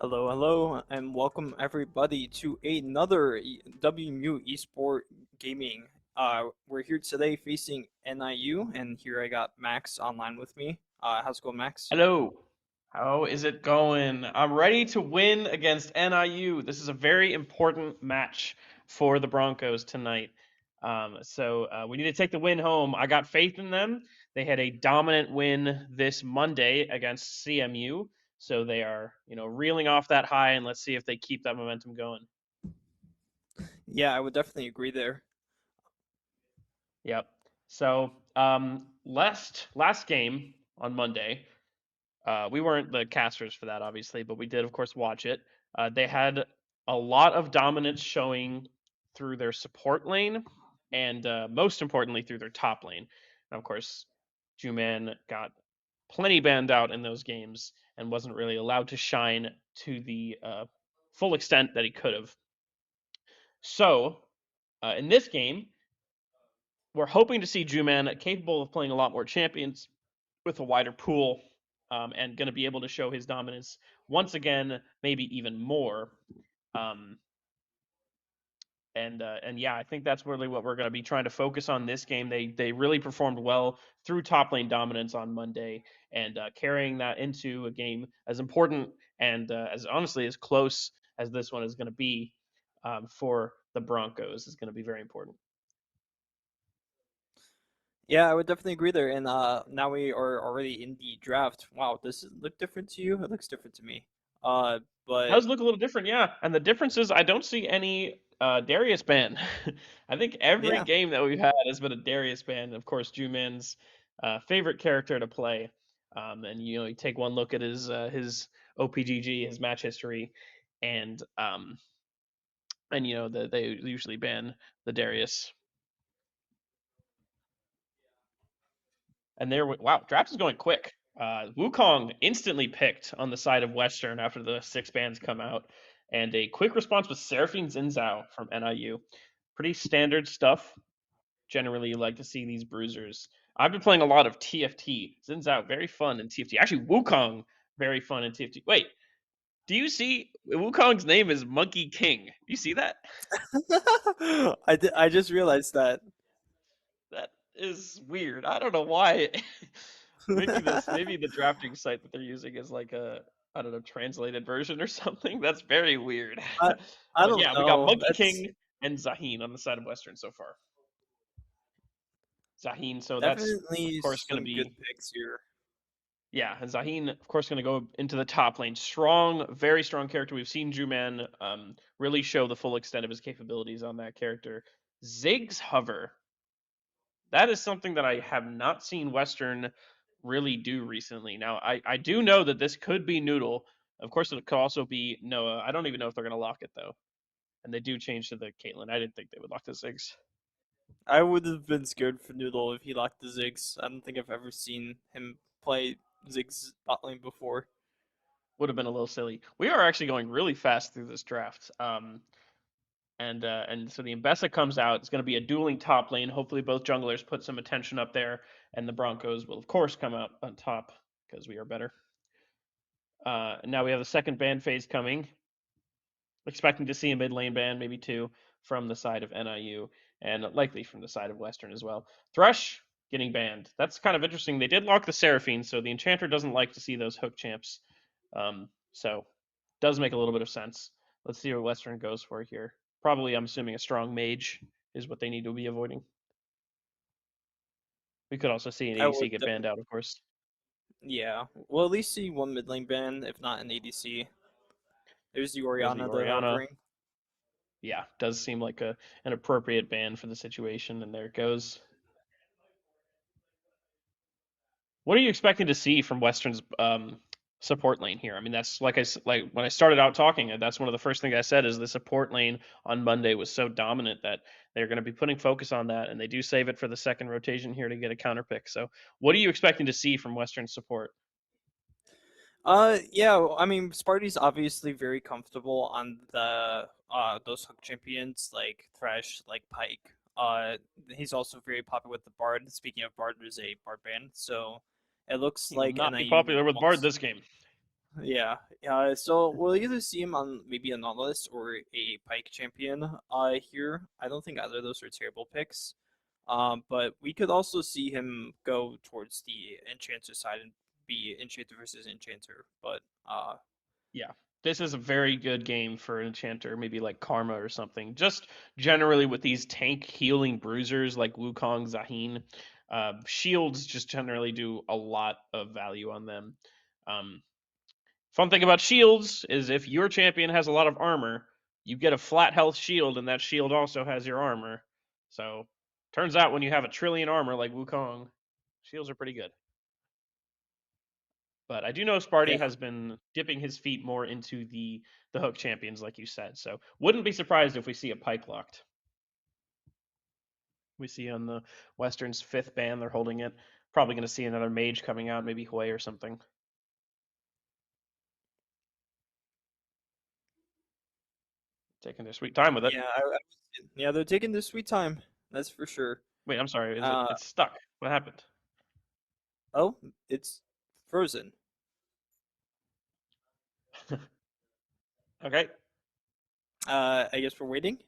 Hello, and welcome everybody to another WMU Esport Gaming. We're here today facing NIU, and here I got Max online with me. How's it going, Max? Hello. How is it going? I'm ready to win against NIU. This is a very important match for the Broncos tonight. So we need to take the win home. I got faith in them. They had a dominant win this Monday against CMU, so they are, reeling off that high, and let's see if they keep that momentum going. Yeah, I would definitely agree there. Yep. So last game on Monday. We weren't the casters for that, obviously, but we did, of course, watch it. They had a lot of dominance showing through their support lane, and most importantly, through their top lane. And of course, Juman got plenty banned out in those games and wasn't really allowed to shine to the full extent that he could have. So, in this game, we're hoping to see Juman capable of playing a lot more champions with a wider pool, and going to be able to show his dominance once again, maybe even more. Um, and yeah, I think that's really what we're going to be trying to focus on this game. They really performed well through top lane dominance on Monday, and carrying that into a game as important and as honestly as close as this one is going to be for the Broncos is going to be very important. Yeah, I would definitely agree there. And now we are already in the draft. Wow, does it look different to you? It looks different to me. Uh, It but does look a little different, yeah. And the difference is I don't see any Darius ban. I think every yeah, game that we've had has been a Darius ban. Of course, Juman's favorite character to play. And you take one look at his OPGG, his match history, and they usually ban the Darius. And wow, draft is going quick. Wukong instantly picked on the side of Western after the six bans come out, and a quick response with Seraphine Zinzao from NIU. Pretty standard stuff. Generally, you like to see these bruisers. I've been playing a lot of TFT. Zinzao, very fun in TFT. Actually, Wukong, very fun in TFT. Wait, do you see Wukong's name is Monkey King? You see that? I just realized that. That is weird. I don't know why. Maybe the drafting site that they're using is like a, I don't know, translated version or something. That's very weird. I I But don't yeah, we got know. Monkey That's King and Zaheen on the side of Western so far. Zaheen, so that's of definitely course going to some good be, picks here. yeah, and Zaheen of course going to go into the top lane. Strong, very strong character. We've seen Juman really show the full extent of his capabilities on that character. Ziggs Hover, that is something that I have not seen Western really do recently. Now, I do know that this could be Noodle. Of course, it could also be Noah. I don't even know if they're going to lock it, though. And they do change to the Caitlyn. I didn't think they would lock the Ziggs. I would have been scared for Noodle if he locked the Ziggs. I don't think I've ever seen him play Ziggs bot lane before. Would have been a little silly. We are actually going really fast through this draft. And so the Mbessa comes out. It's going to be a dueling top lane. Hopefully, both junglers put some attention up there, and the Broncos will, of course, come out on top because we are better. Now we have the second ban phase coming. Expecting to see a mid lane ban, maybe two, from the side of NIU, and likely from the side of Western as well. Thresh getting banned. That's kind of interesting. They did lock the Seraphine, so the Enchanter doesn't like to see those hook champs. So does make a little bit of sense. Let's see what Western goes for here. Probably, I'm assuming, a strong mage is what they need to be avoiding. We could also see an I ADC would get banned definitely, out, of course. yeah. Well, at least see one mid lane ban, if not an ADC. There's the There's the Oriana they're Oriana. offering. Yeah, does seem like an appropriate ban for the situation, and there it goes. What are you expecting to see from Western's support lane here? I mean, that's like when I started out talking, that's one of the first things I said is the support lane on Monday was so dominant that they're going to be putting focus on that, and they do save it for the second rotation here to get a counter pick. So, what are you expecting to see from Western support? Yeah. I mean, Sparty's obviously very comfortable on the those hook champions like Thresh, like Pike. He's also very popular with the Bard. Speaking of Bard, there's a Bard ban, so it looks He will like not be NIU popular with Bard wants. this game. Yeah. So we'll either see him on maybe a Nautilus or a Pike champion here. I don't think either of those are terrible picks. But we could also see him go towards the Enchanter side and be Enchanter versus Enchanter. But Yeah. This is a very good game for an enchanter, maybe like Karma or something. Just generally with these tank healing bruisers like Wukong, Zaheen, shields just generally do a lot of value on them. Um, Fun thing about shields is if your champion has a lot of armor, you get a flat health shield, and that shield also has your armor. So, turns out when you have a trillion armor like Wukong, shields are pretty good. But I do know yeah, Sparty has been dipping his feet more into the hook champions, like you said. So wouldn't be surprised if we see a pike locked. We see on the Western's fifth ban, they're holding it. Probably going to see another mage coming out, maybe Hui or something. Taking their sweet time with it. yeah, yeah, they're taking their sweet time. That's for sure. Wait, I'm sorry. Is it? Uh, It's stuck. What happened? oh, it's frozen. Okay. I guess we're waiting.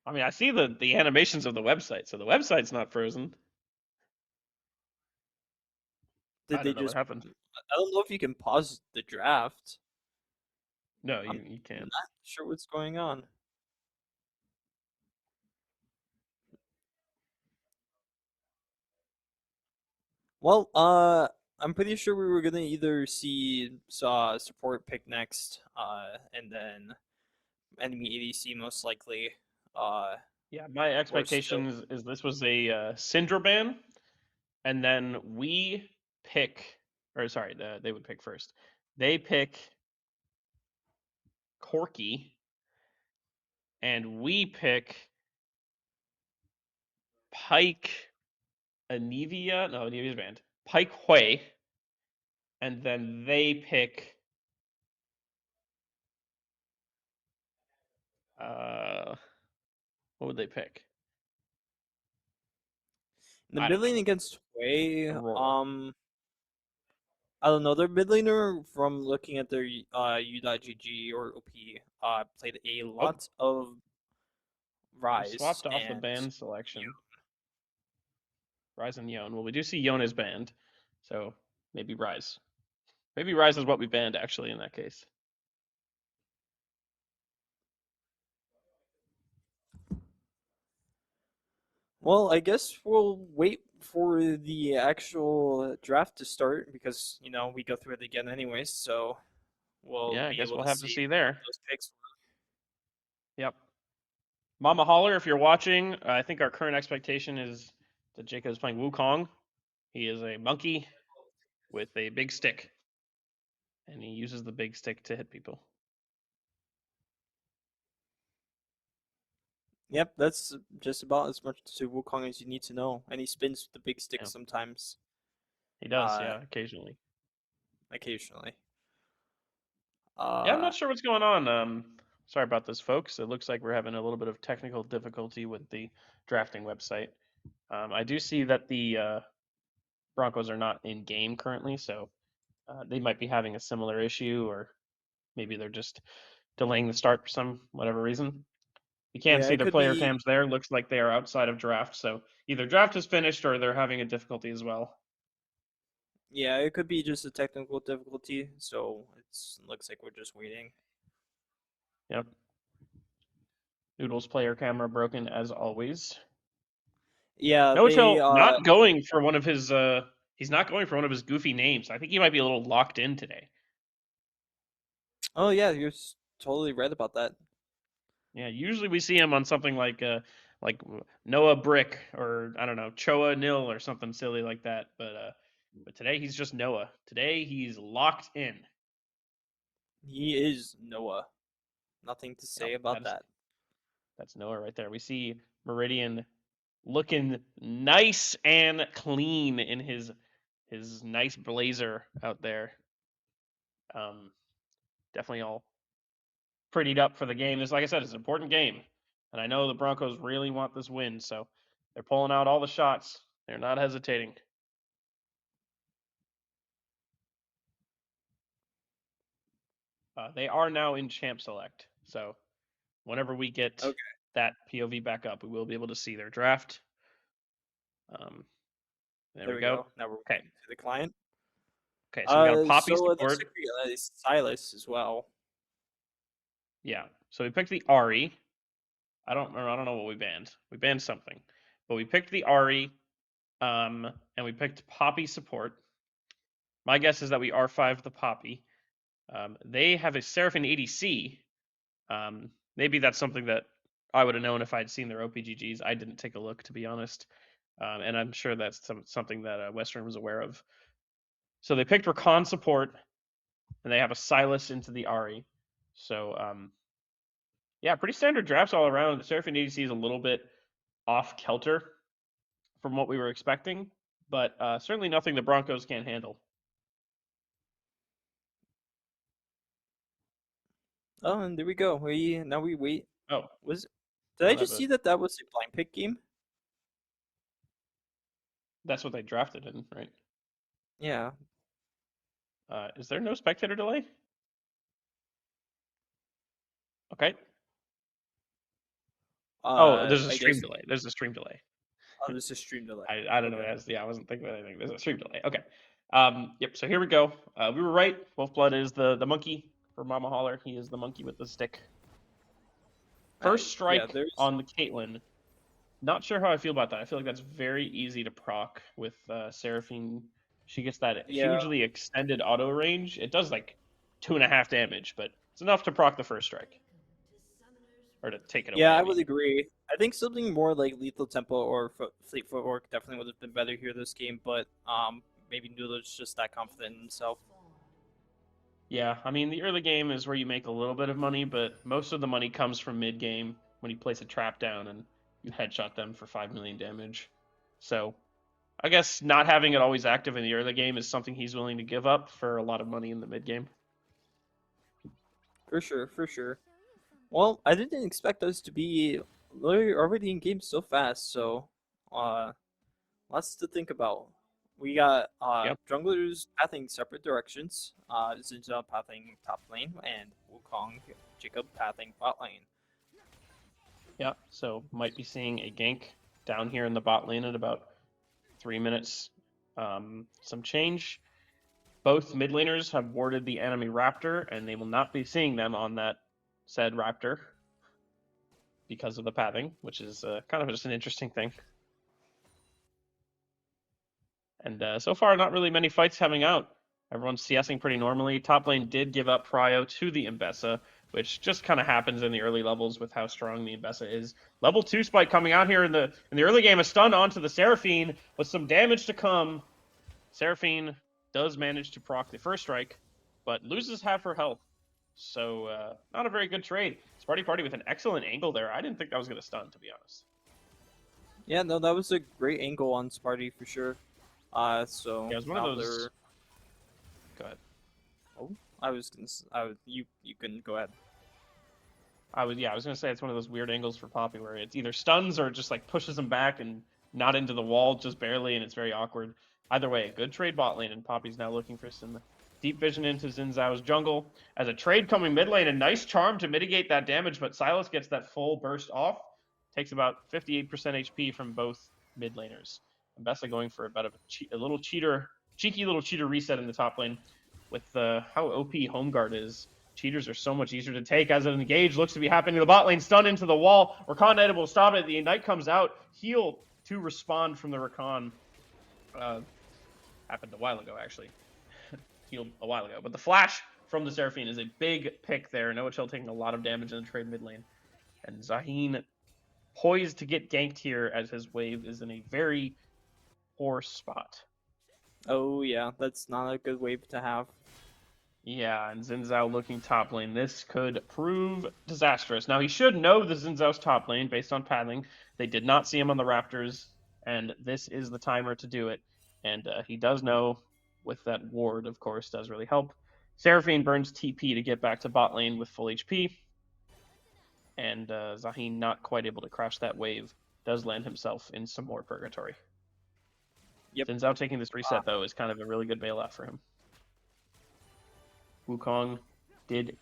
I mean, I see the animations of the website, so the website's not frozen. Did I they don't know what just? happened. I don't know if you can pause the draft. No, I'm you can't. not sure what's going on. Well, I'm pretty sure we were gonna either see support pick next, and then enemy ADC most likely, uh, Yeah, my or still. expectations is this was a Syndra ban, and then we pick, or sorry, they would pick first. They pick Corky, and we pick Pike Anivia. No, Anivia's banned. Pike Hui, and then they pick. Uh, what would they pick? In the I don't mid lane know. against Wei, Aurora. I don't know. Their mid laner, from looking at their U.GG or OP, played a Oh, lot of we Rise swapped off the and band selection. Rise and Yone. Well, we do see Yone is banned, so maybe Rise. Maybe Rise is what we banned actually in that case. Well, I guess we'll wait for the actual draft to start because we go through it again anyways, so we'll Yeah, I be guess able we'll to have to see see what there. those picks Yep. Mama Holler, if you're watching, I think our current expectation is that Jacob is playing Wukong. He is a monkey with a big stick, and he uses the big stick to hit people. were. Yep, that's just about as much to Wukong as you need to know. And he spins the big stick Yeah, sometimes, he does. uh, Yeah, occasionally. occasionally. Yeah, I'm Uh, not sure what's going on. Sorry about this, folks. It looks like we're having a little bit of technical difficulty with the drafting website. I do see that the Broncos are not in game currently, so they might be having a similar issue, or maybe they're just delaying the start for some whatever reason. You can't yeah, see it their could player be. cams there. Looks like they are outside of draft, so either draft is finished or they're having a difficulty as well. Yeah, it could be just a technical difficulty. So it looks like we're just waiting. Yep. Noodles player camera broken as always. Yeah, No they. Chill not going for one of his he's not going for one of his goofy names. I think he might be a little locked in today. Oh yeah, you're totally right about that. Yeah, usually we see him on something like Noah Brick or I don't know, Choa Nil or something silly like that. But today he's just Noah. Today he's locked in. He is Noah. Nothing to Yep, say about that. that's Noah right there. We see Meridian looking nice and clean in his nice blazer out there. Um, Definitely all prettied up for the game. This, like I said, it's an important game, and I know the Broncos really want this win, so they're pulling out all the shots. They're not hesitating. They are now in champ select, so whenever we get Okay, that POV back up, we will be able to see their draft. Um, there there we we go. go. Now we're Okay. waiting to the client. Okay, so we got a Poppy So it looks support. like we got a Silas as well. Yeah. So we picked the Ari. I don't know what we banned. We banned something, but we picked the Ari, and we picked Poppy support. My guess is that we R5 the Poppy. They have a Seraphine ADC. Maybe that's something that I would have known if I'd seen their OPGGs. I didn't take a look, to be honest, and I'm sure that's something that Western was aware of. So they picked Rakan support, and they have a Silas into the Ari. So yeah, pretty standard drafts all around. The Seraphine ADC is a little bit off kilter from what we were expecting, but certainly nothing the Broncos can't handle. Oh, and there we go. We wait. Oh, Was Did I now that just see that that was a blind pick game? that's what they drafted in, right? Yeah. Is there no spectator delay? Okay. Oh, there's a I stream guess. delay. There's a stream delay. Oh, this is stream delay. I don't know. Okay. Yeah, I wasn't thinking of anything. There's a stream delay. Okay. Yep. So here we go. We were right. Wolfblood is the monkey for Mama Holler. He is the monkey with the stick. First Yeah. strike There's. on the Caitlyn. Not sure how I feel about that. I feel like that's very easy to proc with Seraphine. She gets that Yeah. hugely extended auto range. It does like 2.5 damage, but it's enough to proc the first strike. Or to take it Yeah, away, I I would mean. agree. I think something more like lethal tempo or fleet footwork definitely would have been better here this game, but maybe Noodler's just that confident in himself. Yeah, I mean, the early game is where you make a little bit of money, but most of the money comes from mid game when you place a trap down and you headshot them for 5 million damage. So I guess not having it always active in the early game is something he's willing to give up for a lot of money in the mid game. For sure, for sure. Well, I didn't expect us to be already in game so fast, so uh lots to think about. We got Yep. junglers pathing separate directions. Zinja pathing top lane and Wukong Jacob pathing bot lane. Yeah, so might be seeing a gank down here in the bot lane at about 3 minutes. Some change. Both mid laners have warded the enemy Raptor, and they will not be seeing them on that said Raptor because of the pathing, which is kind of just an interesting thing. And so far, not really many fights coming out. Everyone's CSing pretty normally. Top lane did give up prio to the Imbessa, which just kind of happens in the early levels with how strong the Imbessa is. Level 2 spike coming out here in the early game. A stun onto the Seraphine with some damage to come. Seraphine does manage to proc the first strike, but loses half her health. So not a very good trade. Sparty Party with an excellent angle there. I didn't think that was going to stun, to be honest. Yeah, no, that was a great angle on Sparty for sure. So Yeah, it was one of now those. they're. Go ahead. Oh, I was gonna. I would, you can go ahead. I was gonna say it's one of those weird angles for Poppy where it's either stuns or just like pushes him back and not into the wall just barely, and it's very awkward. Either way, good trade bot lane, and Poppy's now looking for some deep vision into Xin Zhao's jungle. As a trade coming mid lane, a nice charm to mitigate that damage, but Silas gets that full burst off. Takes about 58% HP from both mid laners. And Bessa going for about a little cheeky little cheater reset in the top lane with how OP Home Guard is. Cheaters are so much easier to take as an engage looks to be happening. The bot lane stun into the wall. Rakan able to stop it. The Ignite comes out. Heal to respond from the Rakan. Happened a while ago, actually. Healed a while ago. But the flash from the Seraphine is a big pick there. Noah Chill taking a lot of damage in the trade mid lane. And Zaheen poised to get ganked here as his wave is in a very poor spot. Oh yeah, that's not a good wave to have. Yeah, and Xin Zhao looking top lane. This could prove disastrous. Now, he should know the Xin Zhao's top lane based on pathing. They did not see him on the Raptors, and this is the timer to do it. And he does know with that ward, of course, does really help. Seraphine burns TP to get back to bot lane with full HP. And Zaheen not quite able to crash that wave. Does land himself in some more purgatory. Yep. Xin Zhao taking this reset, though, is kind of a really good bailout for him. Wukong did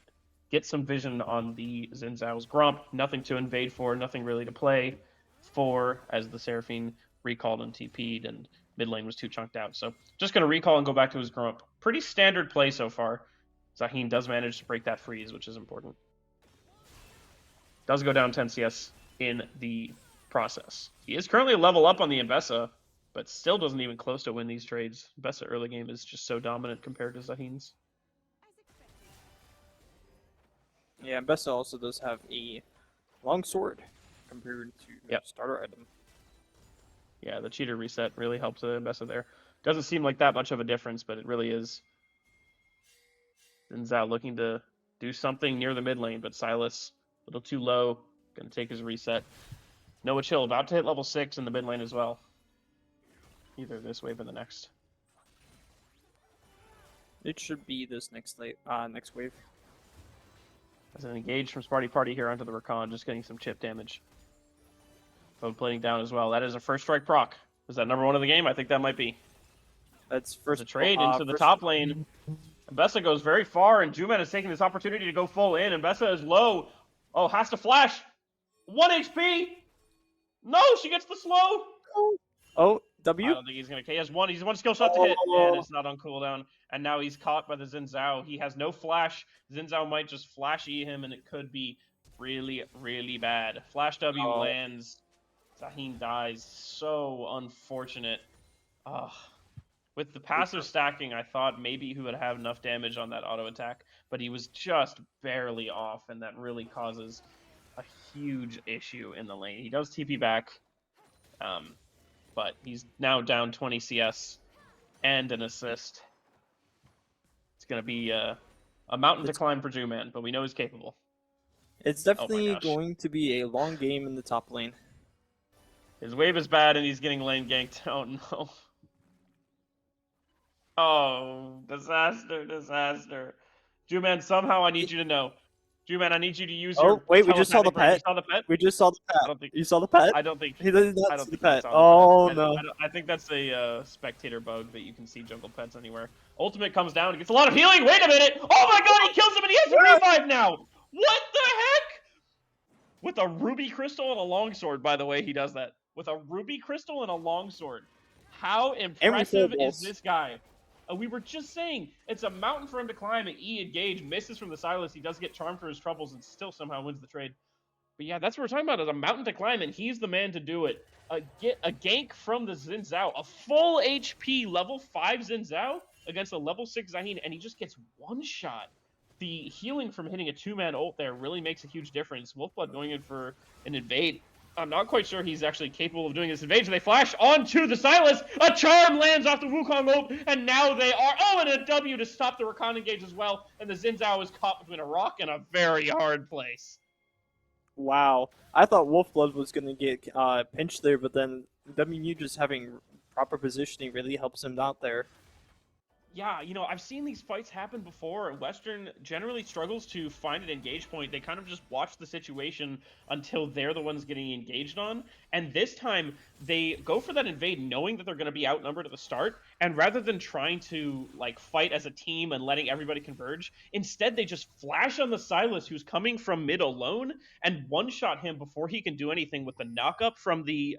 get some vision on the Xin Zhao's Grump. Nothing to invade for, nothing really to play for, as the Seraphine recalled and TP'd, and mid lane was too chunked out. So just going to recall and go back to his Grump. Pretty standard play so far. Zaheen does manage to break that freeze, which is important. Does go down 10 CS in the process. He is currently a level up on the Mbessa, but still doesn't even close to win these trades. Mbessa early game is just so dominant compared to Zaheen's. Yeah, Bessa also does have a long sword compared to starter item. Yeah, the cheater reset really helps the Mbessa there. Doesn't seem like that much of a difference, but it really is. Xin Zhao looking to do something near the mid lane, but Silas a little too low. Gonna take his reset. Noah Chill about to hit level 6 in the mid lane as well. Either this wave or the next. It should be this next wave. As an engage from Sparty Party here onto the Rakan, just getting some chip damage. Bone plating down as well. That is a first strike proc. Is that number 1 of the game? I think that might be. That's first. The trade into the top lane. Mbessa goes very far, and Juman is taking this opportunity to go full in. Mbessa is low. Oh, has to flash. 1 HP. No, she gets the slow. Oh, W? I don't think he's going to. He has one skill shot to hit, and it's not on cooldown. And now he's caught by the Xin Zhao. He has no flash. Xin Zhao might just flash E him, and it could be really, really bad. Flash W lands. Zaheen dies. So unfortunate. With the passive stacking, I thought maybe he would have enough damage on that auto attack, but he was just barely off, and that really causes a huge issue in the lane. He does TP back, but he's now down 20 CS and an assist. It's going to be a mountain to climb for Juman, but we know he's capable. It's definitely going to be a long game in the top lane. His wave is bad, and he's getting lane ganked. Oh, no. Oh, disaster. Juman, somehow I need you to know. Juman, I need you to use your... Oh, wait, we just saw the pet. You saw the pet? We just saw the pet. I don't think... You saw the pet? I don't think... He does not see the pet. Oh, no. I think that's a spectator bug that you can see jungle pets anywhere. Ultimate comes down, he gets a lot of healing. Wait a minute! Oh my god, he kills him and he has a revive now! What the heck? With a ruby crystal and a longsword, by the way, he does that. With a ruby crystal and a longsword. How impressive is this guy? We were just saying, it's a mountain for him to climb, and E engage, misses from the Silas. He does get charmed for his troubles and still somehow wins the trade. But yeah, that's what we're talking about, is a mountain to climb, and he's the man to do it. Get a gank from the Xin Zhao, a full HP level 5 Xin Zhao against a level 6 Zaheen, and he just gets one shot. The healing from hitting a 2-man ult there really makes a huge difference. Wolfblood going in for an invade. I'm not quite sure he's actually capable of doing this invasion. They flash onto the Silas. A charm lands off the Wukong ult, and now they are... Oh, and a W to stop the Rakan engage as well. And the Xin Zhao is caught between a rock and a very hard place. Wow. I thought Wolfblood was going to get pinched there, but then WMU just having proper positioning really helps him out there. Yeah, you know, I've seen these fights happen before, and Western generally struggles to find an engage point. They kind of just watch the situation until they're the ones getting engaged on. And this time, they go for that invade knowing that they're going to be outnumbered at the start. And rather than trying to, like, fight as a team and letting everybody converge, instead they just flash on the Silas, who's coming from mid alone, and one-shot him before he can do anything with the knock-up from the...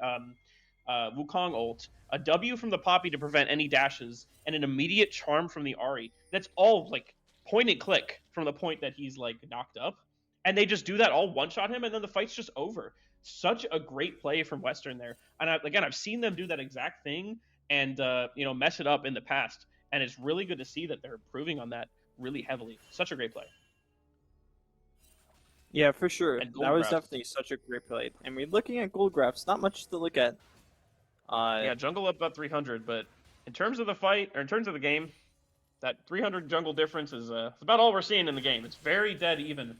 Wukong ult, a W from the Poppy to prevent any dashes, and an immediate charm from the Ahri. That's all, like, point and click from the point that he's, like, knocked up. And they just do that, all one-shot him, and then the fight's just over. Such a great play from Western there. And, I've seen them do that exact thing and, mess it up in the past. And it's really good to see that they're improving on that really heavily. Such a great play. Yeah, for sure. That was definitely such a great play. I mean, looking at gold graphs, not much to look at. Yeah, jungle up about 300, but in terms of the fight, or in terms of the game, that 300 jungle difference is about all we're seeing in the game. It's very dead even.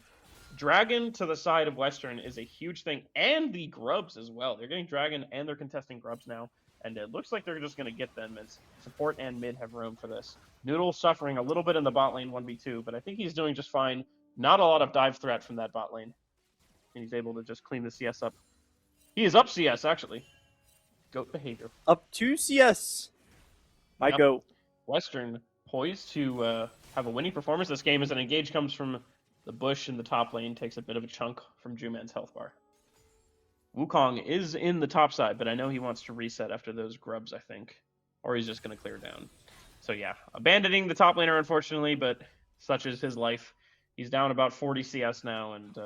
Dragon to the side of Western is a huge thing, and the Grubs as well. They're getting Dragon, and they're contesting Grubs now, and it looks like they're just going to get them as support and mid have room for this. Noodle suffering a little bit in the bot lane 1v2, but I think he's doing just fine. Not a lot of dive threat from that bot lane, and he's able to just clean the CS up. He is up CS, actually. Goat behavior. Up 2 CS. My goat. Western poised to have a winning performance this game as an engage comes from The bush in the top lane takes a bit of a chunk from Juman's health bar. Wukong is in the top side, but I know he wants to reset after those grubs, I think. Or he's just going to clear down. So yeah, abandoning the top laner, unfortunately, but such is his life. He's down about 40 CS now, and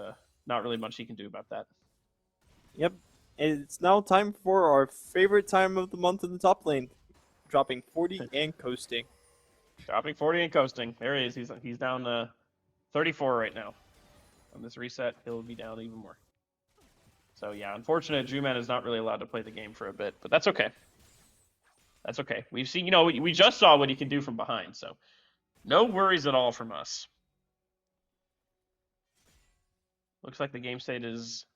not really much he can do about that. Yep. And it's now time for our favorite time of the month in the top lane, dropping 40 and coasting. Dropping 40 and coasting. There he is. He's down 34 right now. On this reset, he'll be down even more. So yeah, unfortunate. Juman is not really allowed to play the game for a bit, but that's okay. That's okay. We've seen, we just saw what he can do from behind, so no worries at all from us. Looks like the game state is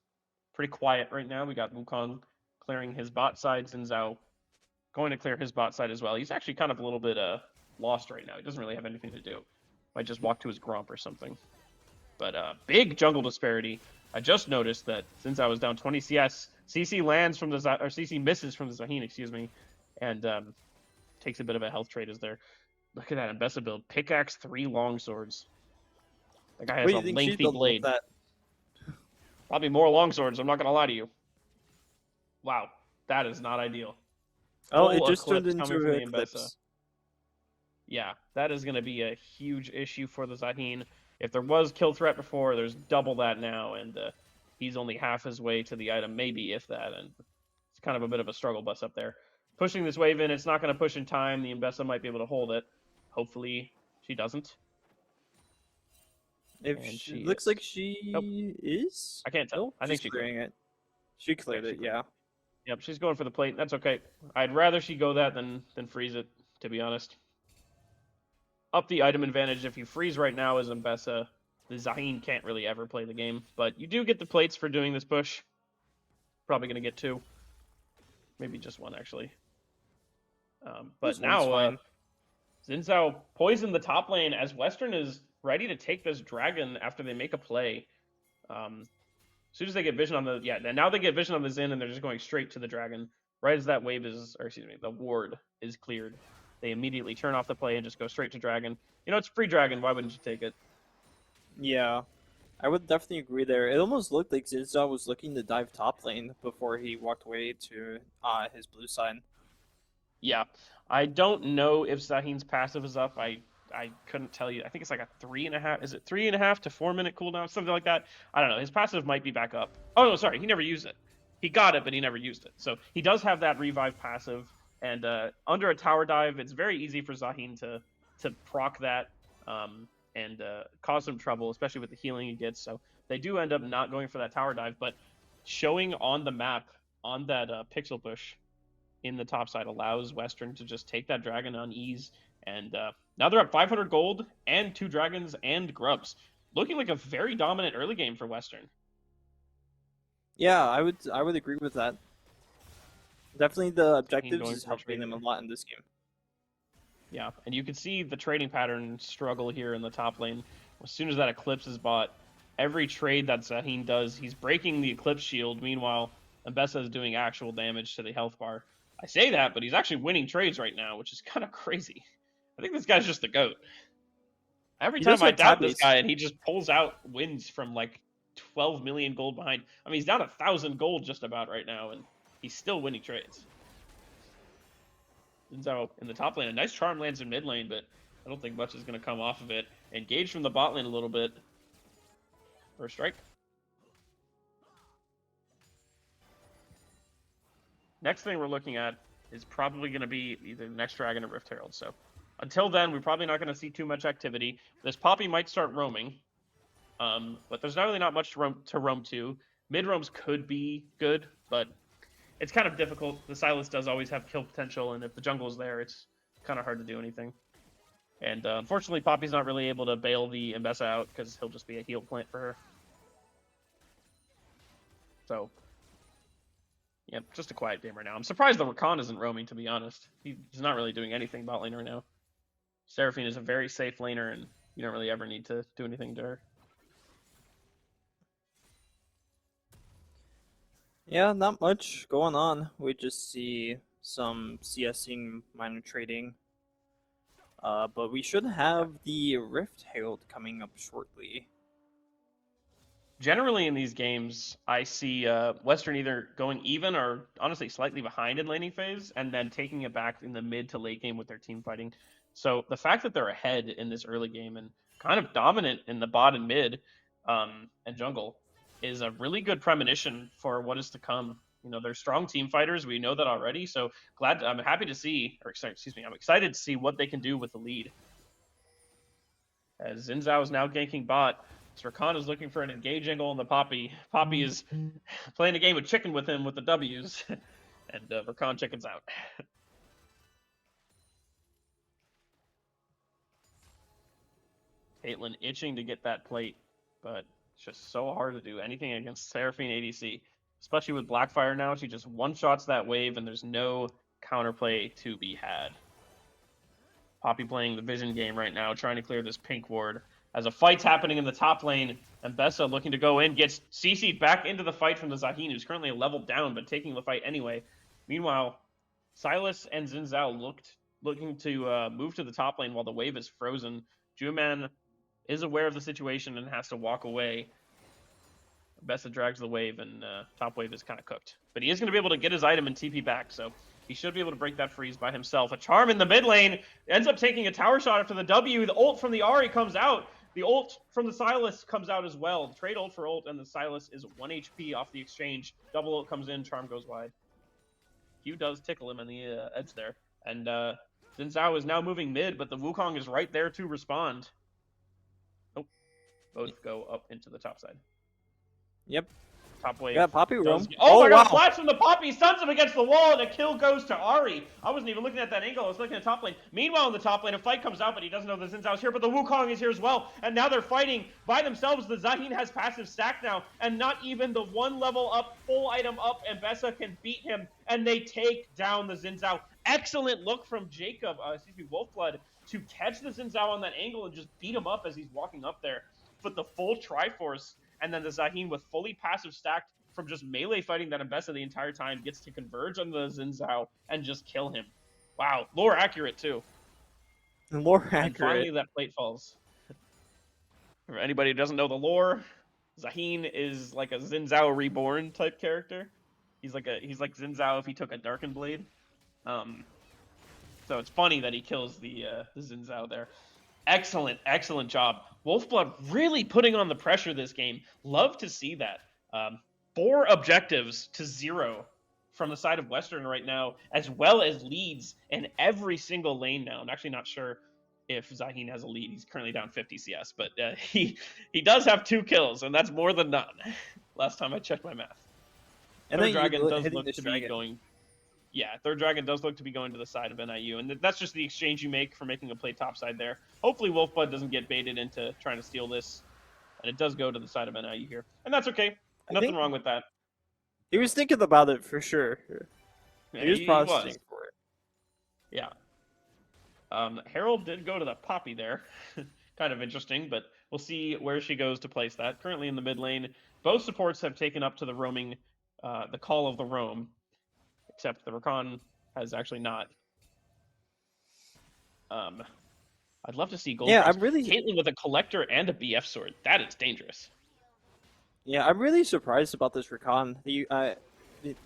pretty quiet right now. We got Wukong clearing his bot side, Xin Zhao going to clear his bot side as well. He's actually kind of a little bit lost right now. He doesn't really have anything to do. Might just walk to his Gromp or something. But big jungle disparity. I just noticed that since I was down 20 CS, CC lands from the or CC misses from the Zaheen, excuse me, and takes a bit of a health trade as there. Look at that Ambessa build. Pickaxe 3 long swords. That guy has What do a you think she's lengthy building with blade. that? Probably more long swords, I'm not gonna lie to you. Wow, that is not ideal. Oh, it Full just turned eclipse into coming from an the Ambessa. eclipse. Yeah, that is going to be a huge issue for the Zaheen. If there was kill threat before, there's double that now, and he's only half his way to the item, maybe if that, and it's kind of a bit of a struggle bus up there. Pushing this wave in, it's not going to push in time. The Ambessa might be able to hold it. Hopefully, she doesn't. If And she she looks is. like she Nope, is. I can't tell. No, I she's think she cleared. clearing it. She cleared Yeah, she it. cleared. Yeah. Yep, she's going for the plate. That's okay. I'd rather she go that than freeze it, to be honest. Up the item advantage. If you freeze right now as Ambessa, the Zaheen can't really ever play the game. But you do get the plates for doing this push. Probably going to get 2. Maybe just 1, actually. But This one's now, fine. Xin Zhao poisoned the top lane as Western is ready to take this dragon after they make a play. As soon as they get vision on the... Yeah, now they get vision on the Xin, and they're just going straight to the dragon. Right as that wave is... Or excuse me, the ward is cleared. They immediately turn off the play and just go straight to dragon. It's free dragon. Why wouldn't you take it? Yeah. I would definitely agree there. It almost looked like Zinza was looking to dive top lane before he walked away to his blue side. Yeah, I don't know if Zaheen's passive is up. I couldn't tell you. I think it's like a 3.5. Is it 3.5 to 4 minute cooldown, something like that? I don't know. His passive might be back up. Oh no, sorry, he never used it. He got it, but he never used it. So he does have that revive passive, and under a tower dive, it's very easy for Zaheen to proc that and cause some trouble, especially with the healing he gets. So they do end up not going for that tower dive, but showing on the map on that pixel push in the top side allows Western to just take that dragon on ease. And now they're up 500 gold and 2 dragons and grubs. Looking like a very dominant early game for Western. Yeah, I would agree with that. Definitely the objectives Going is for a helping trade them a here. lot in this game. Yeah, and you can see the trading pattern struggle here in the top lane. As soon as that Eclipse is bought, every trade that Zaheen does, he's breaking the Eclipse shield. Meanwhile, Ambessa is doing actual damage to the health bar. I say that, but he's actually winning trades right now, which is kind of crazy. I think this guy's just the GOAT. Every He does time I have doubt this tabbies. guy, and he just pulls out wins from like 12 million gold behind. I mean, he's down 1,000 gold just about right now, and he's still winning trades. Zinzao in the top lane. A nice charm lands in mid lane, but I don't think much is going to come off of it. Engage from the bot lane a little bit. First strike. Next thing we're looking at is probably going to be either the next dragon or Rift Herald. So until then, we're probably not going to see too much activity. This Poppy might start roaming, but there's not really not much to roam to. Mid roams could be good, but it's kind of difficult. The Silas does always have kill potential, and if the jungle's there, it's kind of hard to do anything. And unfortunately, Poppy's not really able to bail the Ambessa out because he'll just be a heal plant for her. So, yeah, just a quiet game right now. I'm surprised the Rakan isn't roaming, to be honest. He's not really doing anything bot lane right now. Seraphine is a very safe laner, and you don't really ever need to do anything to her. Yeah, not much going on. We just see some CSing, minor trading. But we should have the Rift Herald coming up shortly. Generally in these games, I see Western either going even or honestly slightly behind in laning phase, and then taking it back in the mid to late game with their team fighting. So the fact that they're ahead in this early game and kind of dominant in the bot and mid and jungle is a really good premonition for what is to come. You know, they're strong team fighters. We know that already. So I'm happy to see, or sorry, excuse me, I'm excited to see what they can do with the lead. As Xin Zhao is now ganking bot, Rakan is looking for an engage angle on the Poppy. Poppy is playing a game of chicken with him with the W's, and Rakan chickens out. Caitlyn itching to get that plate, but it's just so hard to do anything against Seraphine ADC, especially with Blackfire now. She just one-shots that wave, and there's no counterplay to be had. Poppy playing the vision game right now, trying to clear this pink ward. As a fight's happening in the top lane, and Bessa looking to go in, gets CC'd back into the fight from the Zahin, who's currently leveled down, but taking the fight anyway. Meanwhile, Silas and Xin Zhao looking to move to the top lane while the wave is frozen. Juman is aware of the situation and has to walk away. Bessa drags the wave, and top wave is kind of cooked. But he is going to be able to get his item and TP back, so he should be able to break that freeze by himself. A charm in the mid lane, ends up taking a tower shot after the W. The ult from the Ahri comes out. The ult from the Silas comes out as well. The trade ult for ult, and the Silas is 1 HP off the exchange. Double ult comes in, charm goes wide. Q does tickle him in the edge there. And Xin Zhao is now moving mid, but the Wukong is right there to respond. Oh, both go up into the top side. Yep. Top wave. Yeah, Poppy roam. Oh my god, wow. flash from the Poppy, stuns him against the wall, and a kill goes to Ahri. I wasn't even looking at that angle, I was looking at top lane. Meanwhile, in the top lane, a fight comes out, but he doesn't know the Xin Zhao's here, but the Wukong is here as well. And now they're fighting by themselves. The Zahin has passive stack now, and not even the one level up, full item up, and Bessa can beat him, and they take down the Xin Zhao. Excellent look from Wolfblood, to catch the Xin Zhao on that angle and just beat him up as he's walking up there. But the full Triforce, and then the Zahin with fully passive stacked from just melee fighting that Mbessa the entire time gets to converge on the Xin Zhao and just kill him. Wow, lore accurate too. Lore accurate. And finally that plate falls. For anybody who doesn't know the lore, Zahin is like a Xin Zhao reborn type character. He's like Xin Zhao if he took a Darkened Blade. So it's funny that he kills the Xin Zhao there. Excellent, excellent job. Wolfblood really putting on the pressure this game. Love to see that. 4 objectives to 0 from the side of Western right now, as well as leads in every single lane now. I'm actually not sure if Zahin has a lead. He's currently down 50 CS, but he does have 2 kills, and that's more than none. Last time I checked my math. And Third Dragon does look to dragon. be going... Yeah, Third Dragon does look to be going to the side of NIU, and that's just the exchange you make for making a play topside there. Hopefully Wolfblood doesn't get baited into trying to steal this, and it does go to the side of NIU here. And that's okay. Nothing wrong with that. He was thinking about it for sure. Yeah, he was processing for it. Yeah. Herald did go to the Poppy there. Kind of interesting, but we'll see where she goes to place that. Currently in the mid lane, both supports have taken up to the roaming, the call of the roam, except the Rakan has actually not. I'd love to see Gold. Yeah, I'm really Caitlyn with a collector and a BF sword. That is dangerous. Yeah, I'm really surprised about this Rakan.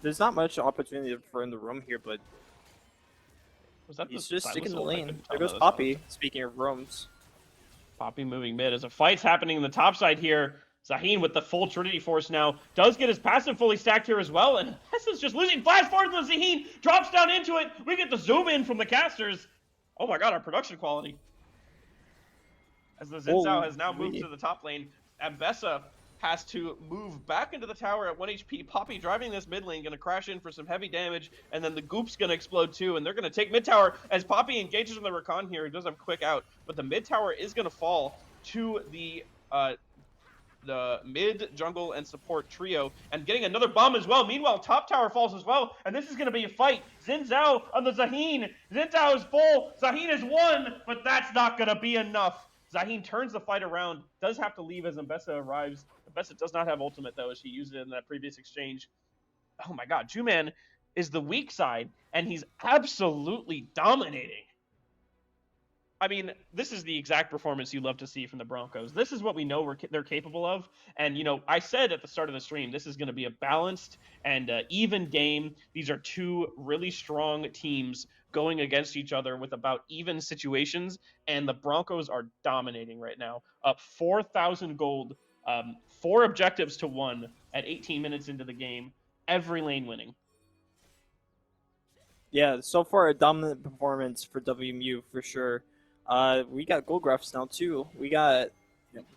There's not much opportunity for him to roam here, but he's just sticking the lane. There goes Poppy. Speaking of roams. Poppy moving mid as a fight's happening in the top side here. Zahin with the full Trinity Force now does get his passive fully stacked here as well, and Hessa's just losing. Flash forward to the Zahin, drops down into it. We get the zoom in from the casters. Oh my god, our production quality. As the Xin Zhao has now moved to the top lane, and Bessa has to move back into the tower at 1 HP. Poppy driving this mid lane, going to crash in for some heavy damage, and then the Goop's going to explode too, and they're going to take mid tower as Poppy engages on the Rakan here. He does have quick out, but the mid tower is going to fall to the mid, jungle, and support trio, and getting another bomb as well. Meanwhile, top tower falls as well, and this is going to be a fight. Xin Zhao on the Zahin. Xin Zhao is full. Zahin is 1, but that's not going to be enough. Zahin turns the fight around, does have to leave as Mbessa arrives. Mbessa does not have ultimate, though, as she used it in that previous exchange. Oh my god, Juman is the weak side, and he's absolutely dominating. I mean, this is the exact performance you love to see from the Broncos. This is what we know they're capable of. And, I said at the start of the stream, this is going to be a balanced and even game. These are two really strong teams going against each other with about even situations. And the Broncos are dominating right now, up 4,000 gold, 4 objectives to 1 at 18 minutes into the game, every lane winning. Yeah, so far a dominant performance for WMU for sure. We got gold graphs now too. We got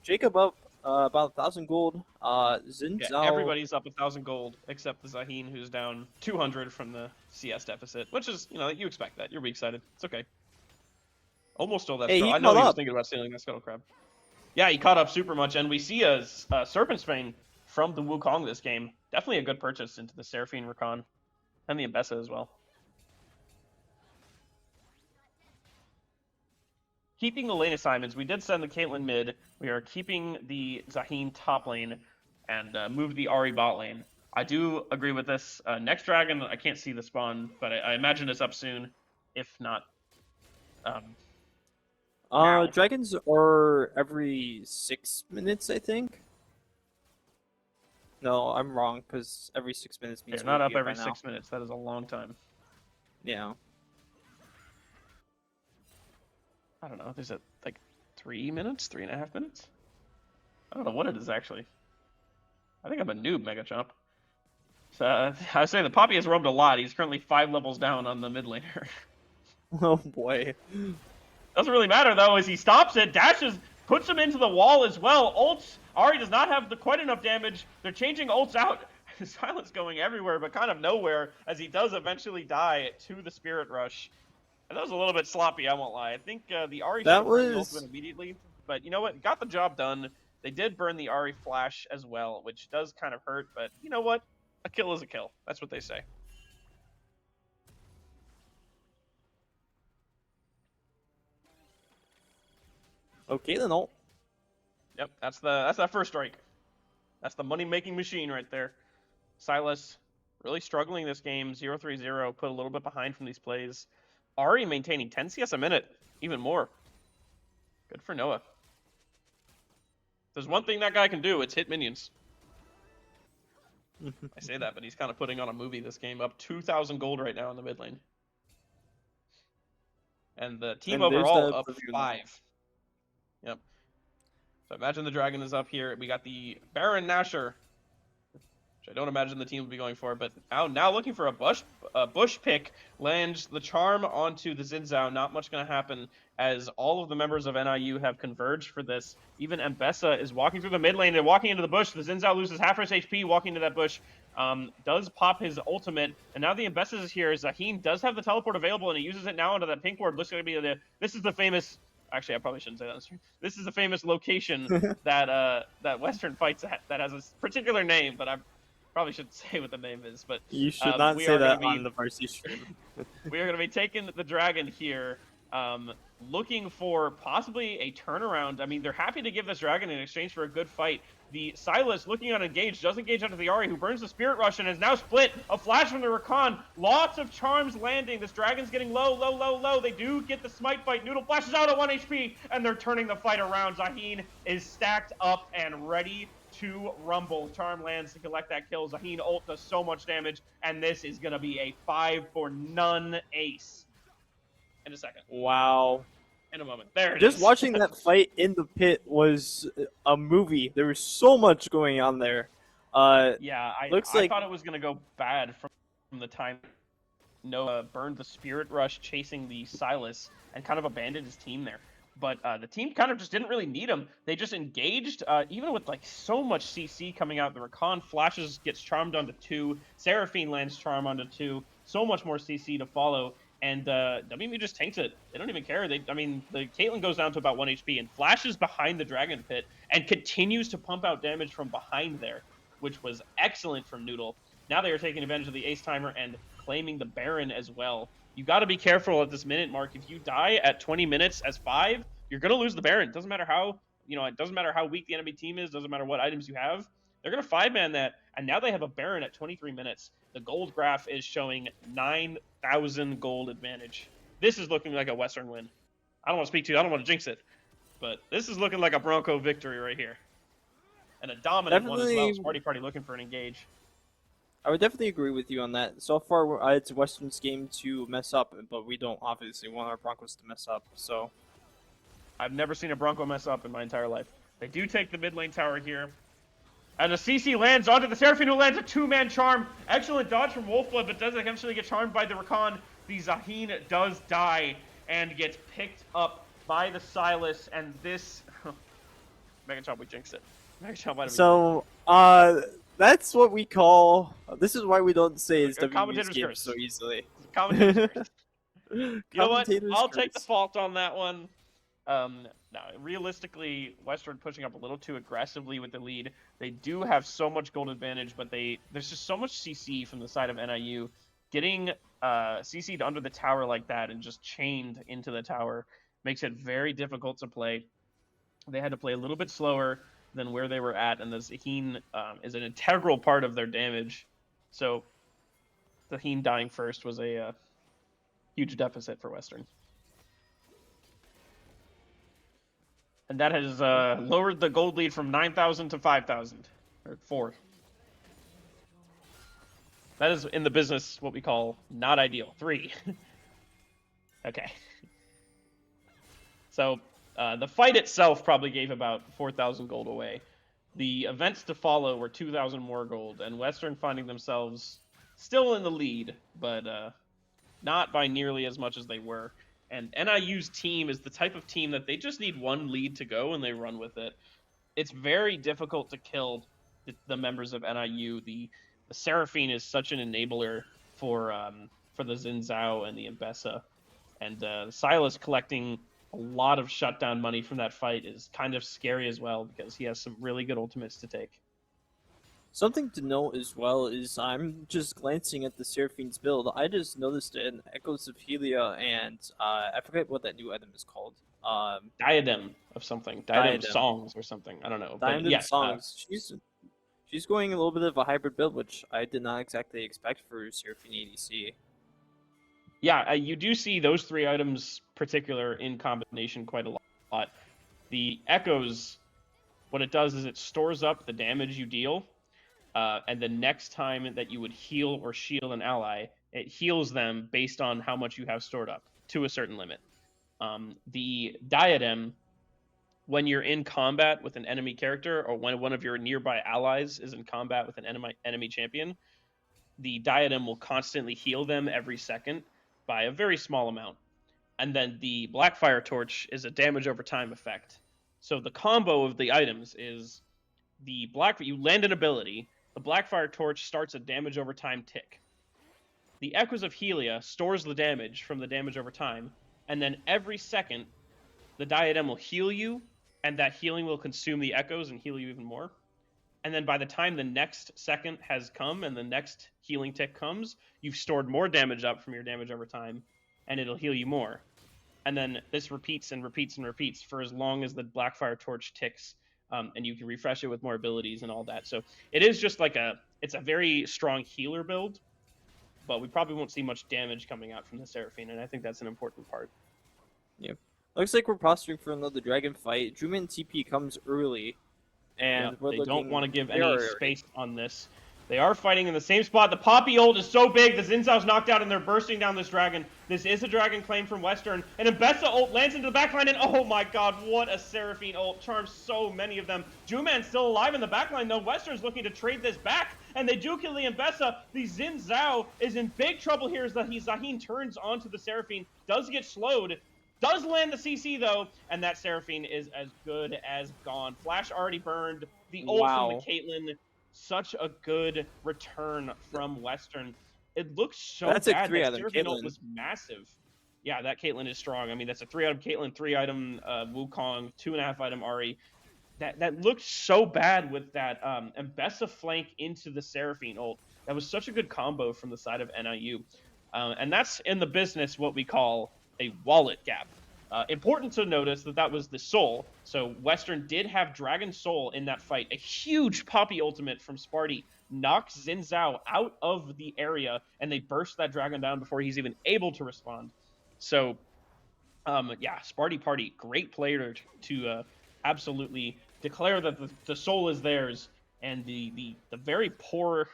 Jacob up about 1,000 gold. Xin Yeah, Zhao. everybody's up 1,000 gold except the Zaheen, who's down 200 from the CS deficit, which is, you expect that. You'll be excited. It's okay. Almost stole that Hey, scuttle. he I know caught he was up. thinking about stealing that scuttle crab. Yeah, he caught up super much, and we see a Serpent Spain from the Wukong this game. Definitely a good purchase into the Seraphine Rakan and the Ambessa as well. Keeping the lane assignments, we did send the Caitlyn mid. We are keeping the Zaheen top lane and move the Ahri bot lane. I do agree with this. Next dragon, I can't see the spawn, but I imagine it's up soon, if not now. Dragons are every 6 minutes, I think. No, I'm wrong because every 6 minutes means They're it would not be up up every by now. 6 minutes. That is a long time. Yeah. I don't know. Is it like 3 minutes? 3.5 minutes? I don't know what it is actually. I think I'm a noob, Mega Chomp. So I was saying the Poppy has roamed a lot. He's currently 5 levels down on the mid laner. Oh boy. Doesn't really matter though, as he stops it, dashes, puts him into the wall as well. Ults, Ahri does not have quite enough damage. They're changing ults out. Silence going everywhere, but kind of nowhere, as he does eventually die to the Spirit Rush. And that was a little bit sloppy, I won't lie. I think the Ahri should That have burned the ultimate was immediately, but you know what? Got the job done. They did burn the Ahri flash as well, which does kind of hurt, but you know what? A kill is a kill. That's what they say. okay then. Ult. Yep, that's that first strike. That's the money-making machine right there. Silas really struggling this game. 0-3-0, put a little bit behind from these plays. Ahri maintaining 10 CS a minute, even more. Good for Noah. There's one thing that guy can do, it's hit minions. I say that, but he's kind of putting on a movie this game. Up 2,000 gold right now in the mid lane. And the team And there's overall the up preview. 5. Yep. So imagine the dragon is up here. We got the Baron Nashor, which I don't imagine the team will be going for, but now looking for a bush pick, lands the charm onto the Xin Zhao. Not much going to happen as all of the members of NIU have converged for this. Even Ambessa is walking through the mid lane and walking into the bush. The Xin Zhao loses half his HP walking into that bush. Does pop his ultimate, and now the Ambessa is here. Zaheen does have the teleport available, and he uses it now onto that pink ward. Looks like this is the famous. Actually, I probably shouldn't say that on stream. This is the famous location that Western fights at that has a particular name, but I probably shouldn't say what the name is. But You should not say that on the Varsity stream. we are going to be taking the dragon here, looking for possibly a turnaround. I mean, they're happy to give this dragon in exchange for a good fight. The Silas looking on engage, does engage onto the Ahri, who burns the Spirit Rush and is now split. A flash from the Rakan. Lots of charms landing. This dragon's getting low. They do get the smite fight. Noodle flashes out at 1 HP, and they're turning the fight around. Zaheen is stacked up and ready to rumble. Charm lands to collect that kill. Zaheen ult does so much damage, and this is going to be a 5-for-none ace. In a second. Wow. In a moment. There it Just is. watching that fight in the pit was a movie. There was so much going on there. Yeah, I like thought it was going to go bad from the time Noah burned the Spirit Rush chasing the Silas and kind of abandoned his team there. But the team kind of just didn't really need him. They just engaged, even with like so much CC coming out. The Rakan flashes, gets charmed onto 2. Seraphine lands charm onto 2. So much more CC to follow. And WMU just tanks it. They don't even care. The Caitlyn goes down to about 1 HP and flashes behind the Dragon Pit and continues to pump out damage from behind there, which was excellent from Noodle. Now they are taking advantage of the Ace Timer and claiming the Baron as well. You got to be careful at this minute mark. If you die at 20 minutes as 5, you're going to lose the Baron. Doesn't matter how, it doesn't matter how weak the enemy team is. Doesn't matter what items you have. They're going to 5-man that, and now they have a Baron at 23 minutes. The gold graph is showing 9,000 gold advantage. This is looking like a Western win. I don't want to speak to you. I don't want to jinx it. But this is looking like a Bronco victory right here. And a dominant one as well. Definitely, Sparty Party looking for an engage. I would definitely agree with you on that. So far, it's Western's game to mess up, but we don't obviously want our Broncos to mess up. So I've never seen a Bronco mess up in my entire life. They do take the mid lane tower here. And the CC lands onto the Seraphine, who lands a 2-man charm. Excellent dodge from Wolfblood, but does eventually get charmed by the Rakan. The Zaheen does die and gets picked up by the Silas. And this... Mega Chomp, we jinxed it. Mega Chomp might have So, that's what we call. This is why we don't say it's WMU's commentator's game curse. so easily. Commentator's curse. You know what? Commentator's I'll take the curse. fault on that one. Now, realistically, Western pushing up a little too aggressively with the lead. They do have so much gold advantage, but there's just so much CC from the side of NIU. Getting CC'd under the tower like that and just chained into the tower makes it very difficult to play. They had to play a little bit slower than where they were at, and the Zaheen is an integral part of their damage. So Zaheen dying first was a huge deficit for Western. And that has lowered the gold lead from 9,000 to 5,000. Or 4. That is, in the business, what we call not ideal. 3. Okay. So, the fight itself probably gave about 4,000 gold away. The events to follow were 2,000 more gold, and Western finding themselves still in the lead, but not by nearly as much as they were. And NIU's team is the type of team that they just need one lead to go and they run with it. It's very difficult to kill the members of NIU. The Seraphine is such an enabler for the Xin Zhao and the Mbessa. And Silas collecting a lot of shutdown money from that fight is kind of scary as well because he has some really good ultimates to take. Something to note as well is I'm just glancing at the Seraphine's build. I just noticed it in Echoes of Helia, and I forget what that new item is called. Diadem of something. Diadem of songs or something. I don't know. Diamond But yeah, Songs. She's going a little bit of a hybrid build, which I did not exactly expect for Seraphine ADC. Yeah, you do see those 3 items particular in combination quite a lot. The Echoes, what it does is it stores up the damage you deal, and the next time that you would heal or shield an ally, it heals them based on how much you have stored up to a certain limit. The Diadem, when you're in combat with an enemy character or when one of your nearby allies is in combat with an enemy champion, the Diadem will constantly heal them every second by a very small amount. And then the Blackfire Torch is a damage over time effect. So the combo of the items is you land an ability, the Blackfire Torch starts a damage over time tick. The Echoes of Helia stores the damage from the damage over time, and then every second, the Diadem will heal you, and that healing will consume the Echoes and heal you even more. And then by the time the next second has come and the next healing tick comes, you've stored more damage up from your damage over time, and it'll heal you more. And then this repeats and repeats and repeats for as long as the Blackfire Torch ticks, and you can refresh it with more abilities and all that. So it is just like it's a very strong healer build, but we probably won't see much damage coming out from the Seraphine, and I think that's an important part. Yep. Looks like we're posturing for another dragon fight. Druman TP comes early, and they don't want to give any space on this. They are fighting in the same spot. The Poppy ult is so big. The Xin Zhao's knocked out, and they're bursting down this dragon. This is a dragon claim from Western. And Mbessa ult lands into the backline, and oh my god, what a Seraphine ult. Charms so many of them. Juman's still alive in the backline, though. Western's looking to trade this back, and they do kill the Mbessa. The Xin Zhao is in big trouble here as the Zaheen turns onto the Seraphine. Does get slowed. Does land the CC, though, and that Seraphine is as good as gone. Flash already burned. The ult from the Caitlyn. Such a good return from Western. It looks so that's bad. A 3 that item Seraphine Caitlyn ult was massive. Yeah, that Caitlyn is strong. I mean, that's a 3-item Caitlyn, 3-item Wukong, 2.5-item Ahri. That looked so bad with that Mbessa flank into the Seraphine ult. That was such a good combo from the side of NIU. And that's in the business what we call a wallet gap. Important to notice that was the Soul. So Western did have Dragon Soul in that fight. A huge Poppy ultimate from Sparty knocks Xin Zhao out of the area, and they burst that dragon down before he's even able to respond. So Yeah, Sparty Party, great player to absolutely declare that the soul is theirs, and the very poor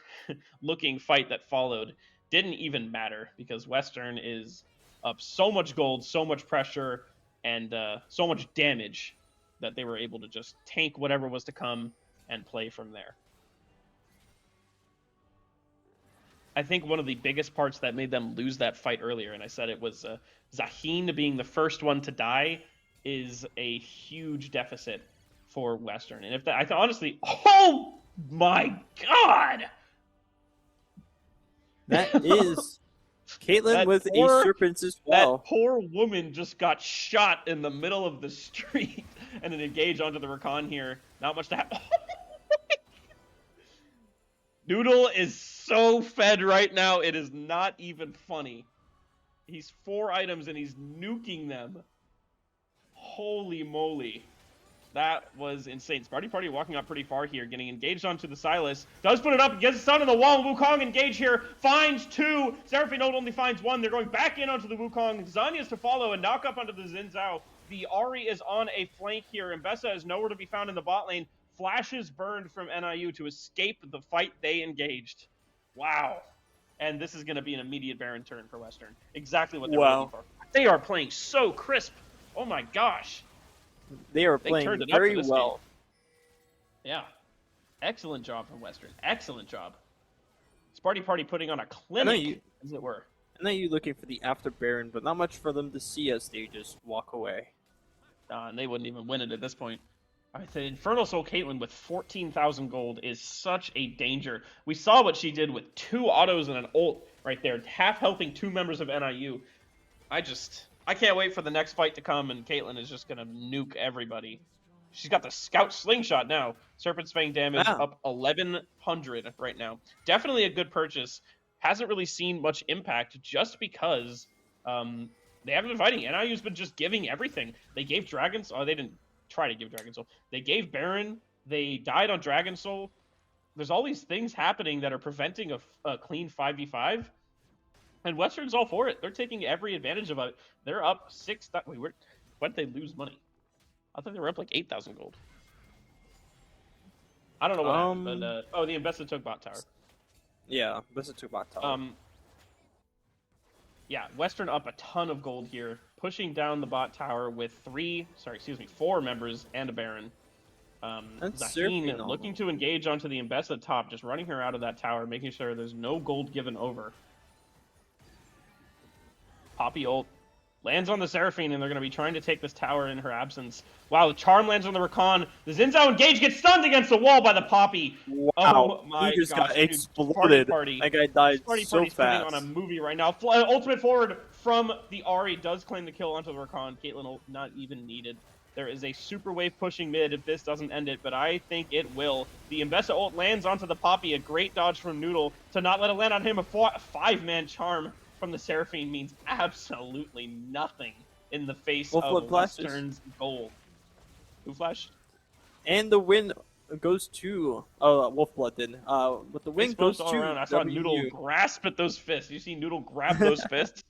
looking fight that followed didn't even matter because Western is up so much gold, so much pressure, and so much damage that they were able to just tank whatever was to come and play from there. I think one of the biggest parts that made them lose that fight earlier, and I said it was Zaheen being the first one to die, is a huge deficit for Western. And if that, honestly, oh my god, That is Caitlyn that with a poor serpents as that well. poor woman just got shot in the middle of the street and an engage onto the Rakan here. Not much to happen. Noodle is so fed right now, it is not even funny. He's 4 items and he's nuking them. Holy moly. That was insane. Sparty Party walking up pretty far here, getting engaged onto the Silas. Does put it up, gets the stun on the wall. Wukong engage here, finds 2. Seraphine Ult only finds 1. They're going back in onto the Wukong. Zanya's to follow and knock up onto the Xin Zhao. The Ahri is on a flank here. Mbessa is nowhere to be found in the bot lane. Flashes burned from NIU to escape the fight they engaged. Wow. And this is going to be an immediate Baron turn for Western. Exactly what they were looking for. They are playing so crisp. Oh my gosh. They are They playing turned it up very for this well. game. Yeah. Excellent job from Western. Excellent job. Sparty Party putting on a clinic, as it were. And then you looking for the after Baron, but not much for them to see as they just walk away. And they wouldn't even win it at this point. All right, the Infernal Soul Caitlyn with 14,000 gold is such a danger. We saw what she did with 2 autos and an ult right there, half healthing 2 members of NIU. I can't wait for the next fight to come, and Caitlyn is just going to nuke everybody. She's got the Scout Slingshot now. Serpent's Fang damage up 1,100 right now. Definitely a good purchase. Hasn't really seen much impact just because they haven't been fighting. NIU's been just giving everything. They gave Dragon Soul. Oh, they didn't try to give Dragon Soul. They gave Baron. They died on Dragon Soul. There's all these things happening that are preventing a clean 5v5. And Western's all for it. They're taking every advantage of it. They're up 6. Wait, when did they lose money? I thought they were up like 8,000 gold. I don't know what happened, but the Mbessa took bot tower. Yeah, Mbessa took bot tower. Yeah, Western up a ton of gold here, pushing down the bot tower with 4 members and a Baron. Zaheen looking to engage onto the Mbessa top, just running her out of that tower, making sure there's no gold given over. Poppy ult lands on the Seraphine, and they're going to be trying to take this tower in her absence. Wow, the Charm lands on the Rakan. The Xin Zhao engage gets stunned against the wall by the Poppy. Wow, oh my he just gosh, got exploded. That guy died so fast. Putting on a movie right now. Ultimate forward from the Ahri does claim the kill onto the Rakan. Caitlyn not even needed. There is a super wave pushing mid if this doesn't end it, but I think it will. The Mbessa ult lands onto the Poppy. A great dodge from Noodle to not let it land on him. A 5-man charm from the Seraphine means absolutely nothing in the face of Western's gold. Who flashed? And the win goes to Wolfblood did. But the win goes to around. I saw Noodle grasp at those fists. You see Noodle grab those fists?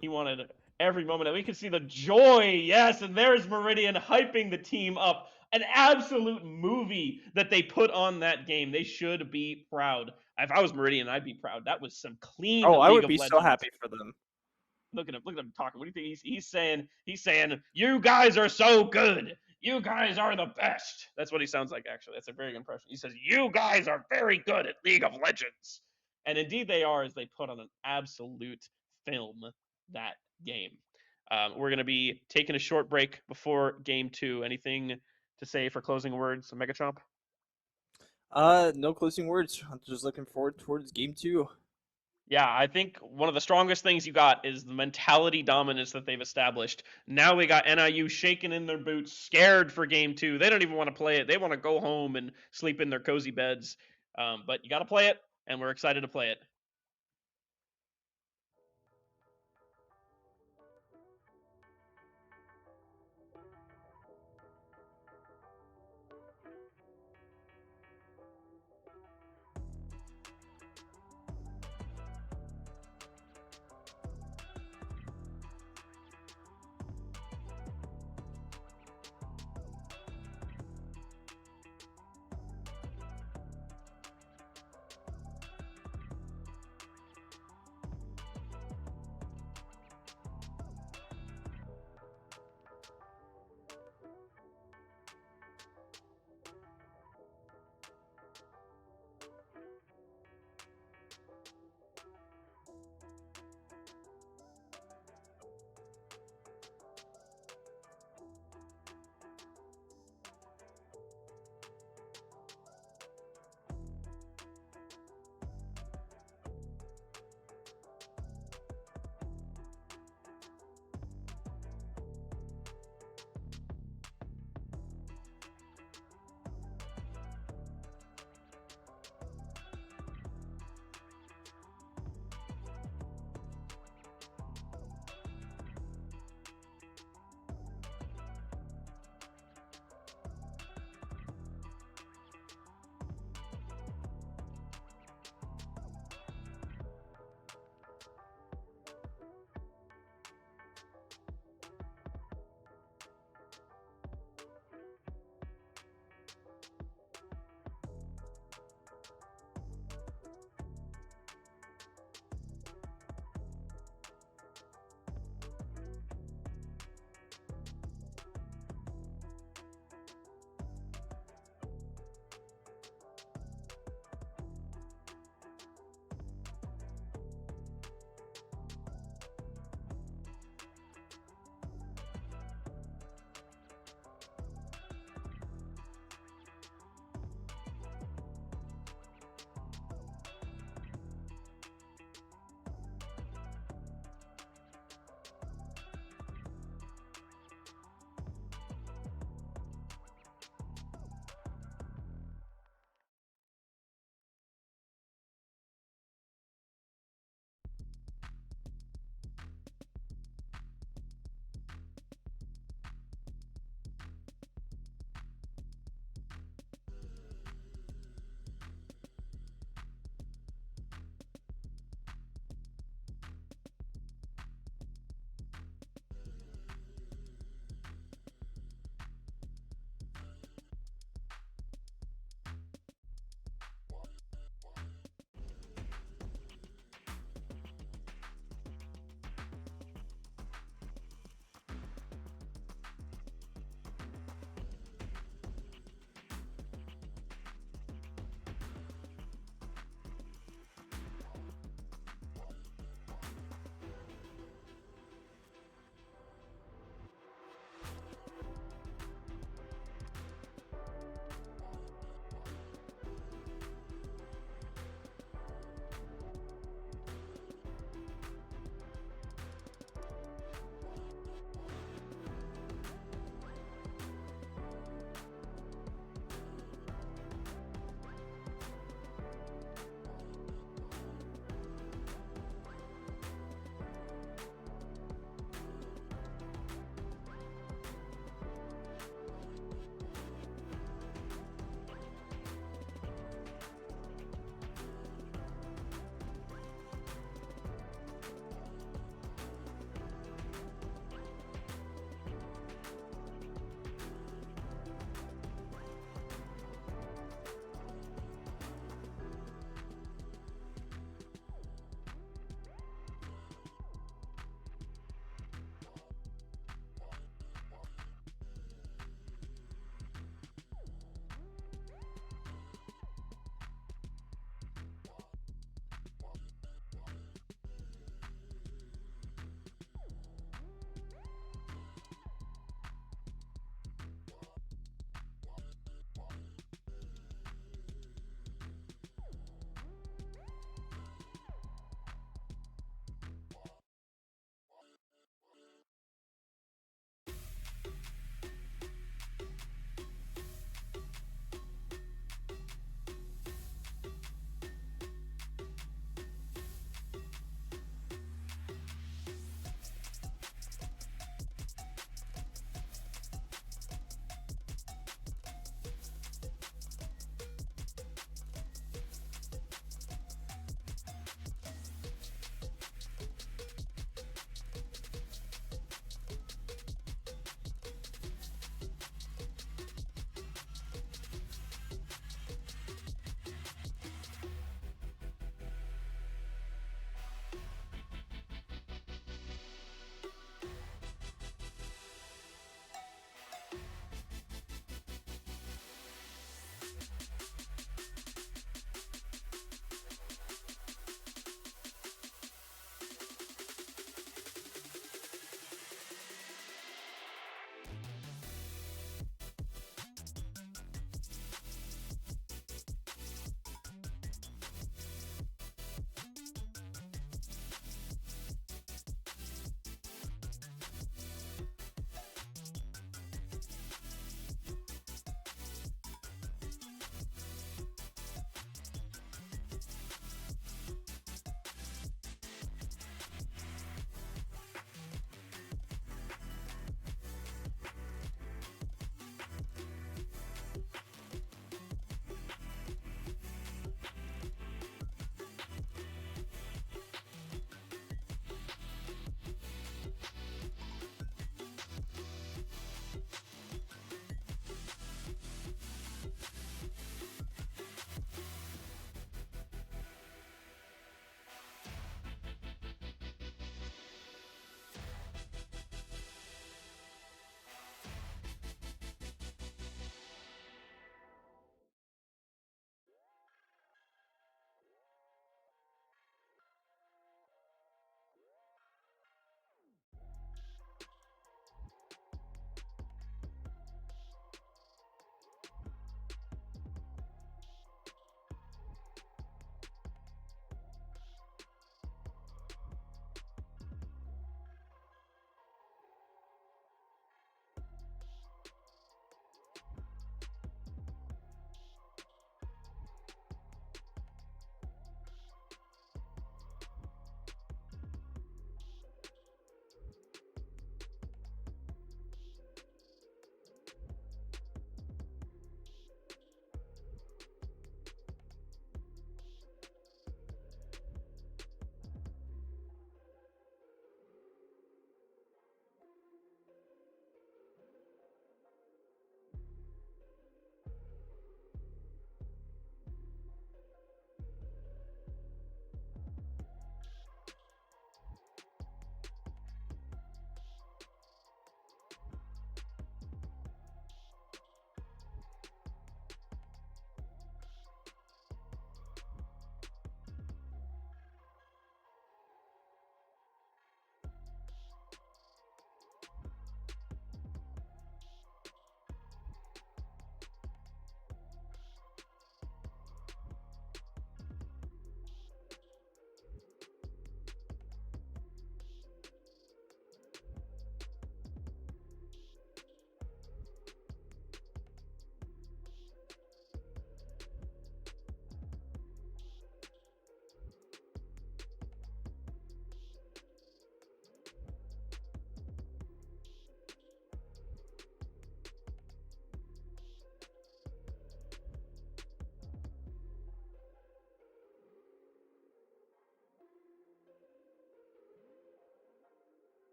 He wanted every moment. We could see the joy. Yes, and there's Meridian hyping the team up. An absolute movie that they put on that game. They should be proud. If I was Meridian, I'd be proud. That was some clean League of Legends. I would be so happy for them. Look at him talking. What do you think he's saying? He's saying, "You guys are so good. You guys are the best." That's what he sounds like, actually. That's a very good impression. He says, "You guys are very good at League of Legends." And indeed they are, as they put on an absolute film that game. We're going to be taking a short break before Game 2. Anything to say for closing words, Megachomp? No closing words. I'm just looking forward towards Game 2. Yeah, I think one of the strongest things you got is the mentality dominance that they've established. Now we got NIU shaking in their boots, scared for Game 2. They don't even want to play it. They want to go home and sleep in their cozy beds. But you got to play it, and we're excited to play it.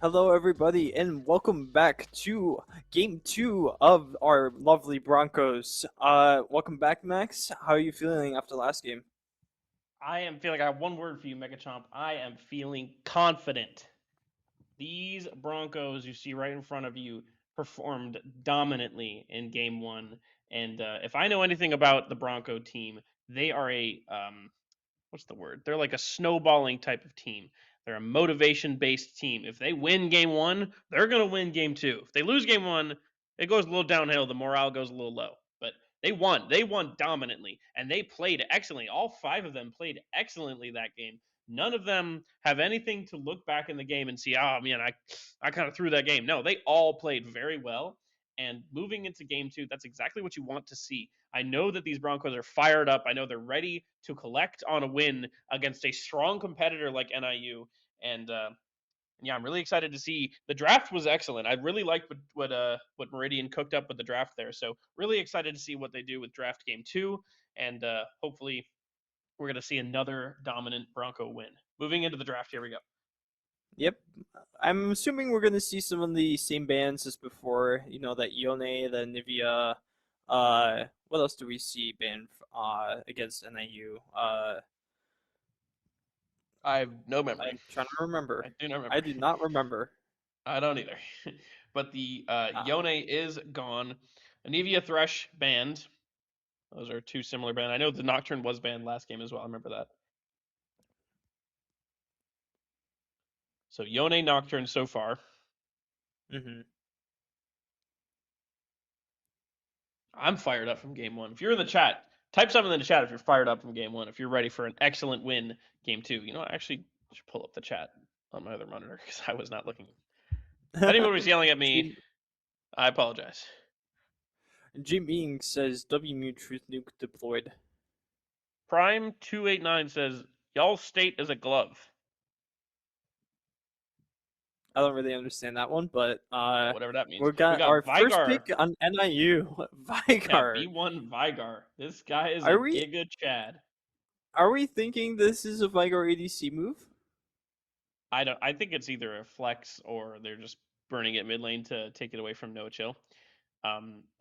Hello, everybody, and welcome back to Game 2 of our lovely Broncos. Welcome back, Max. How are you feeling after last game? I am feeling. I have one word for you, Megachomp. I am feeling confident. These Broncos you see right in front of you performed dominantly in Game One, and if I know anything about the Bronco team, they are a what's the word? They're like a snowballing type of team. They're a motivation based team. If they win game one, they're going to win game two. If they lose game one, it goes a little downhill. The morale goes a little low. But they won. They won dominantly and they played excellently. All five of them played excellently that game. None of them have anything to look back in the game and see, oh man, I kind of threw that game. No, they all played very well. And moving into game two, that's exactly what you want to see. I know that these Broncos are fired up. I know they're ready to collect on a win against a strong competitor like NIU. And yeah, I'm really excited to see. The draft was excellent. I really liked what Meridian cooked up with the draft there. So really excited to see what they do with draft game two, and hopefully we're gonna see another dominant Bronco win. Moving into the draft, here we go. Yep. I'm assuming we're going to see some of the same bands as before. You know, that Ione, the Nivea. What else do we see banned against NIU? I have no memory. I'm trying to remember. I do not I remember. do not remember. I don't either. But the Uh, Yone is gone. Anivia Thresh banned. Those are two similar banned. I know the Nocturne was banned last game as well. I remember that. So Yone Nocturne so far. mhm. I'm fired up from game one. If you're in the chat, type something in the chat if you're fired up from game one. If you're ready for an excellent win game two. You know, I actually should pull up the chat on my other monitor because I was not looking. If anyone was yelling at me, I apologize. Jim Being says WMU Truth Nuke deployed. Prime289 says, y'all state is a glove. I don't really understand that one, but Whatever that means. we We got our got first Vigar. pick on NIU, Yeah, Vigar. V1 Vigar. This guy is a Are we Giga Chad. are we thinking this is a Vigar ADC move? I think it's either a flex or they're just burning it mid lane to take it away from No Chill.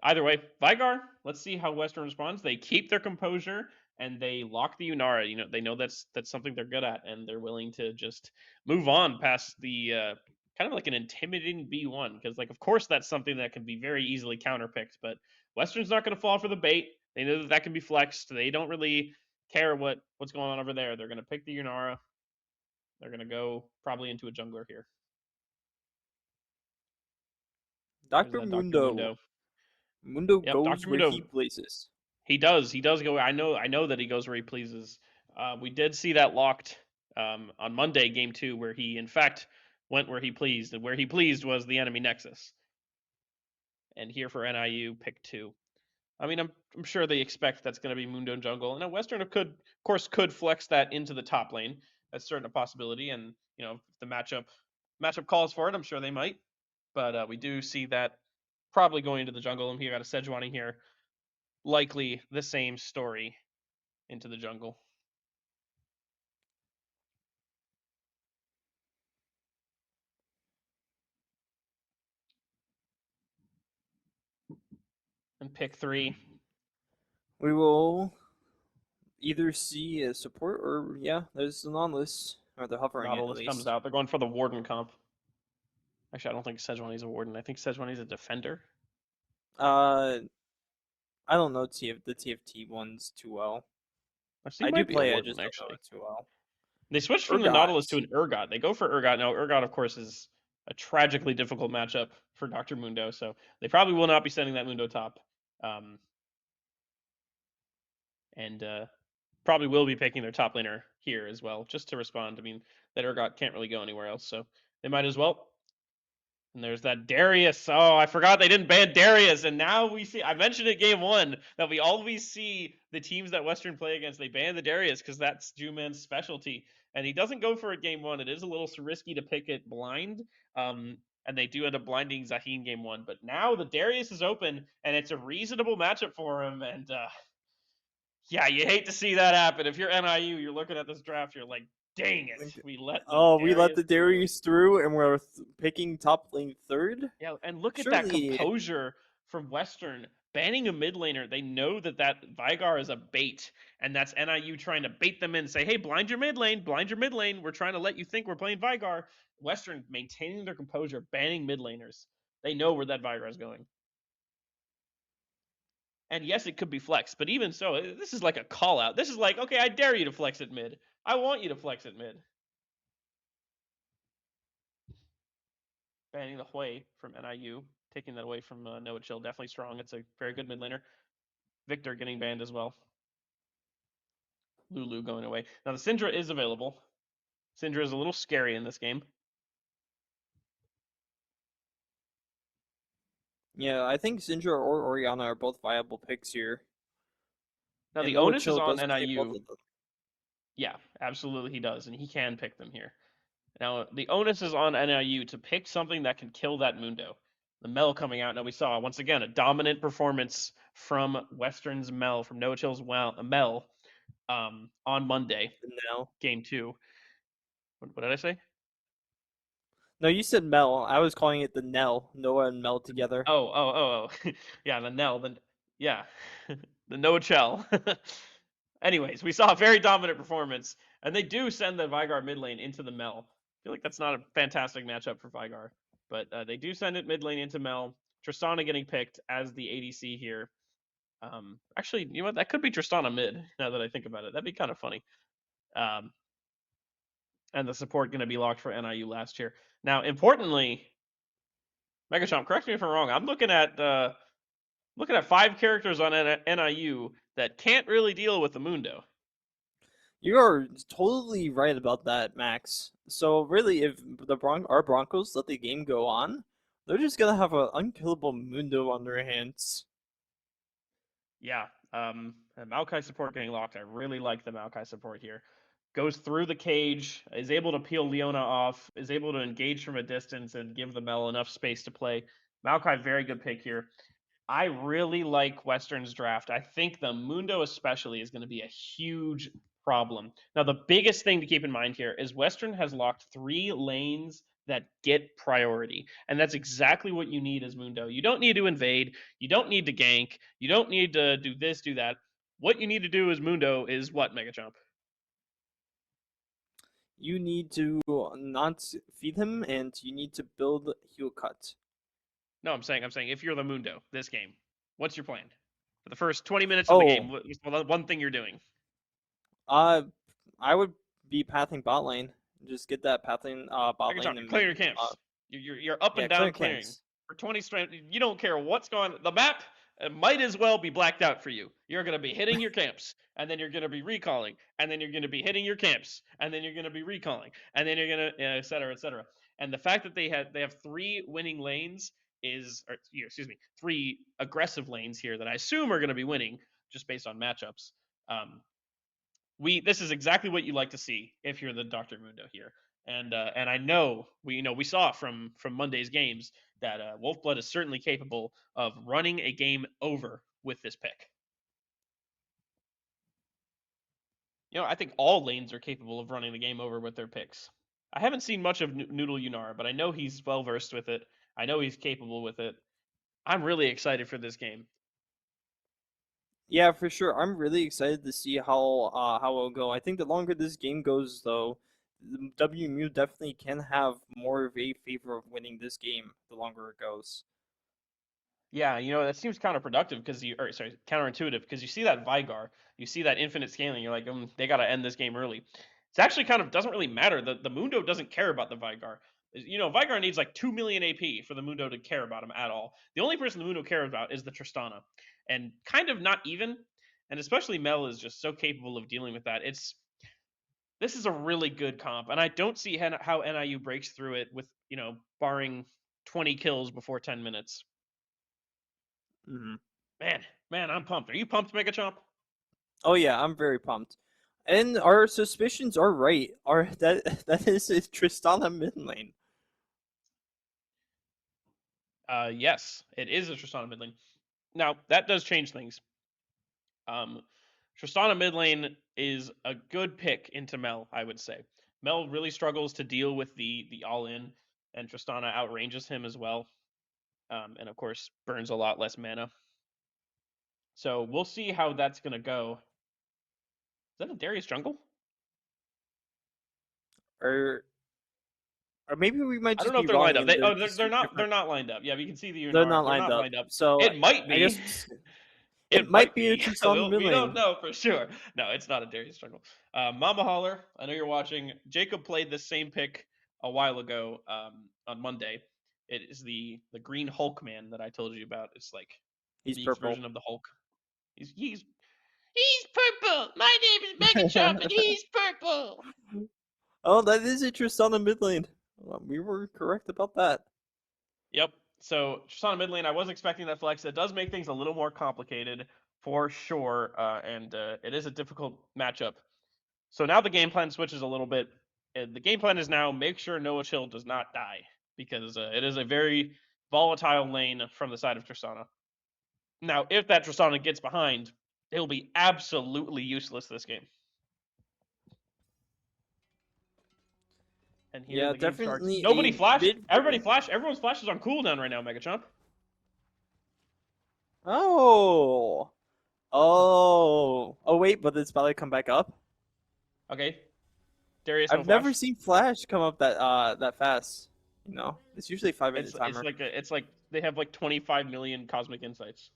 Either way, Vigar, let's see how Western responds. They keep their composure and they lock the Unara. You know, they know that's something they're good at, and they're willing to just move on past the kind of like an intimidating B1, because like of course that's something that can be very easily counterpicked, but Western's not going to fall for the bait. They know that can be flexed. They don't really care what's going on over there. They're going to pick the Unara. They're going to go probably into a jungler here. There's Dr. that Dr. Mundo. Mundo. Mundo Yep, goes Dr. where he Mundo. places. He does. He does go. I know that he goes where he pleases. We did see that locked on Monday, game two, where he in fact went where he pleased, and where he pleased was the enemy nexus. And here for NIU, pick two. I mean, I'm sure they expect that's going to be Mundo Jungle, and a Western of course, could flex that into the top lane. That's certainly a possibility, and you know, if the matchup calls for it, I'm sure they might. But we do see that probably going into the jungle, and here got a Sejuani here, likely the same story into the jungle. And pick three. We will either see a support or yeah, there's the non-list or the hovering at Nautilus comes least. out. They're going for the Warden comp. Actually, I don't think Sejuani's a Warden. I think Sejuani's a defender. Uh, I don't know the TFT ones too well. Actually, I he do might be a play, I Warden, just don't know actually. it too well. They switched from the Nautilus to Urgot. an Urgot. They go for Urgot. Now, Urgot, of course, is a tragically difficult matchup for Dr. Mundo, so they probably will not be sending that Mundo top. And probably will be picking their top laner here as well, just to respond. I mean, that Urgot can't really go anywhere else, so they might as well. And there's that Darius. Oh, I forgot they didn't ban Darius. And now we see, I mentioned it game one, that we always see the teams that Western play against, they ban the Darius because that's Juman's specialty. And he doesn't go for it game one. It is a little risky to pick it blind. And they do end up blinding Zaheen game one. But now the Darius is open, and it's a reasonable matchup for him. And yeah, you hate to see that happen. If you're NIU, you're looking at this draft, you're like, Dang it. We let the Oh, we let Darius the through. Darius through, and we're picking top lane third. Yeah, and look at that Surely, composure from Western. Banning a mid laner, they know that Vigar is a bait, and that's NIU trying to bait them in, say, hey, blind your mid lane, blind your mid lane. We're trying to let you think we're playing Vigar. Western maintaining their composure, banning mid laners. They know where that Vigar is going. And yes, it could be flex, but even so, this is like a call out. This is like, okay, I dare you to flex at mid. I want you to flex at mid. Banning the Hui from NIU, taking that away from Noah Chill, definitely strong. It's a very good mid laner. Victor getting banned as well. Lulu going away. Now the Syndra is available. Syndra is a little scary in this game. yeah, I think Syndra or Oriana are both viable picks here, Now and the Noah onus is Chill on does play both NIU. of them. Yeah, absolutely he does, and he can pick them here. Now the onus is on NIU to pick something that can kill that Mundo. The Mel coming out. Now we saw once again a dominant performance from Western's Mel, from No Chill's Mel, on Monday, Now, game two. What did I say? no, you said Mel. I was calling it the Nell. Noah and Mel together. Oh. Yeah, the Nell, yeah, the no Chell. Anyways, we saw a very dominant performance, and they do send the Vigar mid lane into the Mel. I feel like that's not a fantastic matchup for Vigar, but they do send it mid lane into Mel. Tristana getting picked as the ADC here. Actually, you know what? That could be Tristana mid. Now that I think about it, that'd be kind of funny. Um, and the support going to be locked for NIU last year. Now, importantly, Megachamp, correct me if I'm wrong. I'm looking at 5 characters on NIU that can't really deal with the Mundo. You are totally right about that, Max. So really, if our Broncos let the game go on, they're just gonna have an unkillable Mundo on their hands. Yeah, Maokai support getting locked. I really like the Maokai support here. Goes through the cage, is able to peel Leona off, is able to engage from a distance and give the Mel enough space to play. Maokai, very good pick here. I really like Western's draft. I think the Mundo especially is going to be a huge problem. Now, the biggest thing to keep in mind here is Western has locked 3 lanes that get priority. And that's exactly what you need as Mundo. You don't need to invade. You don't need to gank. You don't need to do this, do that. What you need to do as Mundo is what, Megachomp? You need to not feed him, and you need to build heal cut. No, I'm saying if you're the Mundo this game, what's your plan? For the first 20 minutes of the game, Oh, what's the one thing you're doing? uh, I would be pathing bot lane. Just get that pathing bot Megachomp, lane you're and mid. clearing your camps. You're up and Yeah, down clear clearing camps. for 20 strength. You don't care what's going on. The map might as well be blacked out for you. You're going to be hitting your camps, and then you're going to be recalling, and then you're going to be hitting your camps, and then you're going to be recalling, and then you're going to, et cetera, et cetera. And the fact that they have 3 winning lanes or excuse me, 3 aggressive lanes here that I assume are going to be winning just based on matchups. Um, this is exactly what you like to see if you're the Dr. Mundo here. And I know we saw from Monday's games that Wolfblood is certainly capable of running a game over with this pick. I think all lanes are capable of running the game over with their picks. I haven't seen much of Noodle Yunar, but I know he's well versed with it. I know he's capable with it. I'm really excited for this game. Yeah, for sure. I'm really excited to see how it'll go. I think the longer this game goes, though, the WMU definitely can have more of a favor of winning this game the longer it goes. Yeah, that seems counterproductive counterintuitive because you see that Vigar, you see that infinite scaling, you're like, they got to end this game early. It's actually kind of doesn't really matter. The Mundo doesn't care about the Vigar. Vigar needs like 2 million AP for the Mundo to care about him at all. The only person the Mundo cares about is the Tristana, and kind of not even. And especially Mel is just so capable of dealing with that. This is a really good comp, and I don't see how NIU breaks through it with barring 20 kills before 10 minutes. Hmm. Man, I'm pumped. Are you pumped, Megachomp? Oh yeah, I'm very pumped. And our suspicions are right. Are that is Tristana mid lane. Yes, it is a Tristana mid lane. Now that does change things. Um, Tristana mid lane is a good pick into Mel, I would say. Mel really struggles to deal with the all-in, and Tristana outranges him as well. And of course, burns a lot less mana. So we'll see how that's going to go. Is that a Darius jungle? Or maybe we might I don't just know if be they're wrong lined up. and They they're oh just they're two not they're different. not lined up. Yeah, you can see the They're UNR. not They're lined not up. lined up. So It might I be. guess it It might might be a be. Tristana mid We don't lane. know for sure. No, it's not a Darius jungle. Mama Holler, I know you're watching. Jacob played the same pick a while ago on Monday. It is the green Hulk man that I told you about. It's like He's League's purple. version of the Hulk. He's purple. My name is Megatron, and he's purple. Oh, that is a Tristana mid lane. Well, we were correct about that. Yep. So Tristana mid lane, I was expecting that flex. It does make things a little more complicated for sure, and it is a difficult matchup. So now the game plan switches a little bit. The game plan is now make sure Noah Chill does not die, because it is a very volatile lane from the side of Tristana. Now, if that Tristana gets behind, it'll be absolutely useless this game. And here Yeah, the game starts. definitely Nobody a flashed. mid. Everybody flashed. Everyone's flash is on cooldown right now, Megachomp. Oh. Oh, wait, but it's about to come back up. Okay. Darius, no I've never flash. seen Flash come up that fast. It's usually 5 minute It's timer. like it's like they have like 25 million cosmic insights.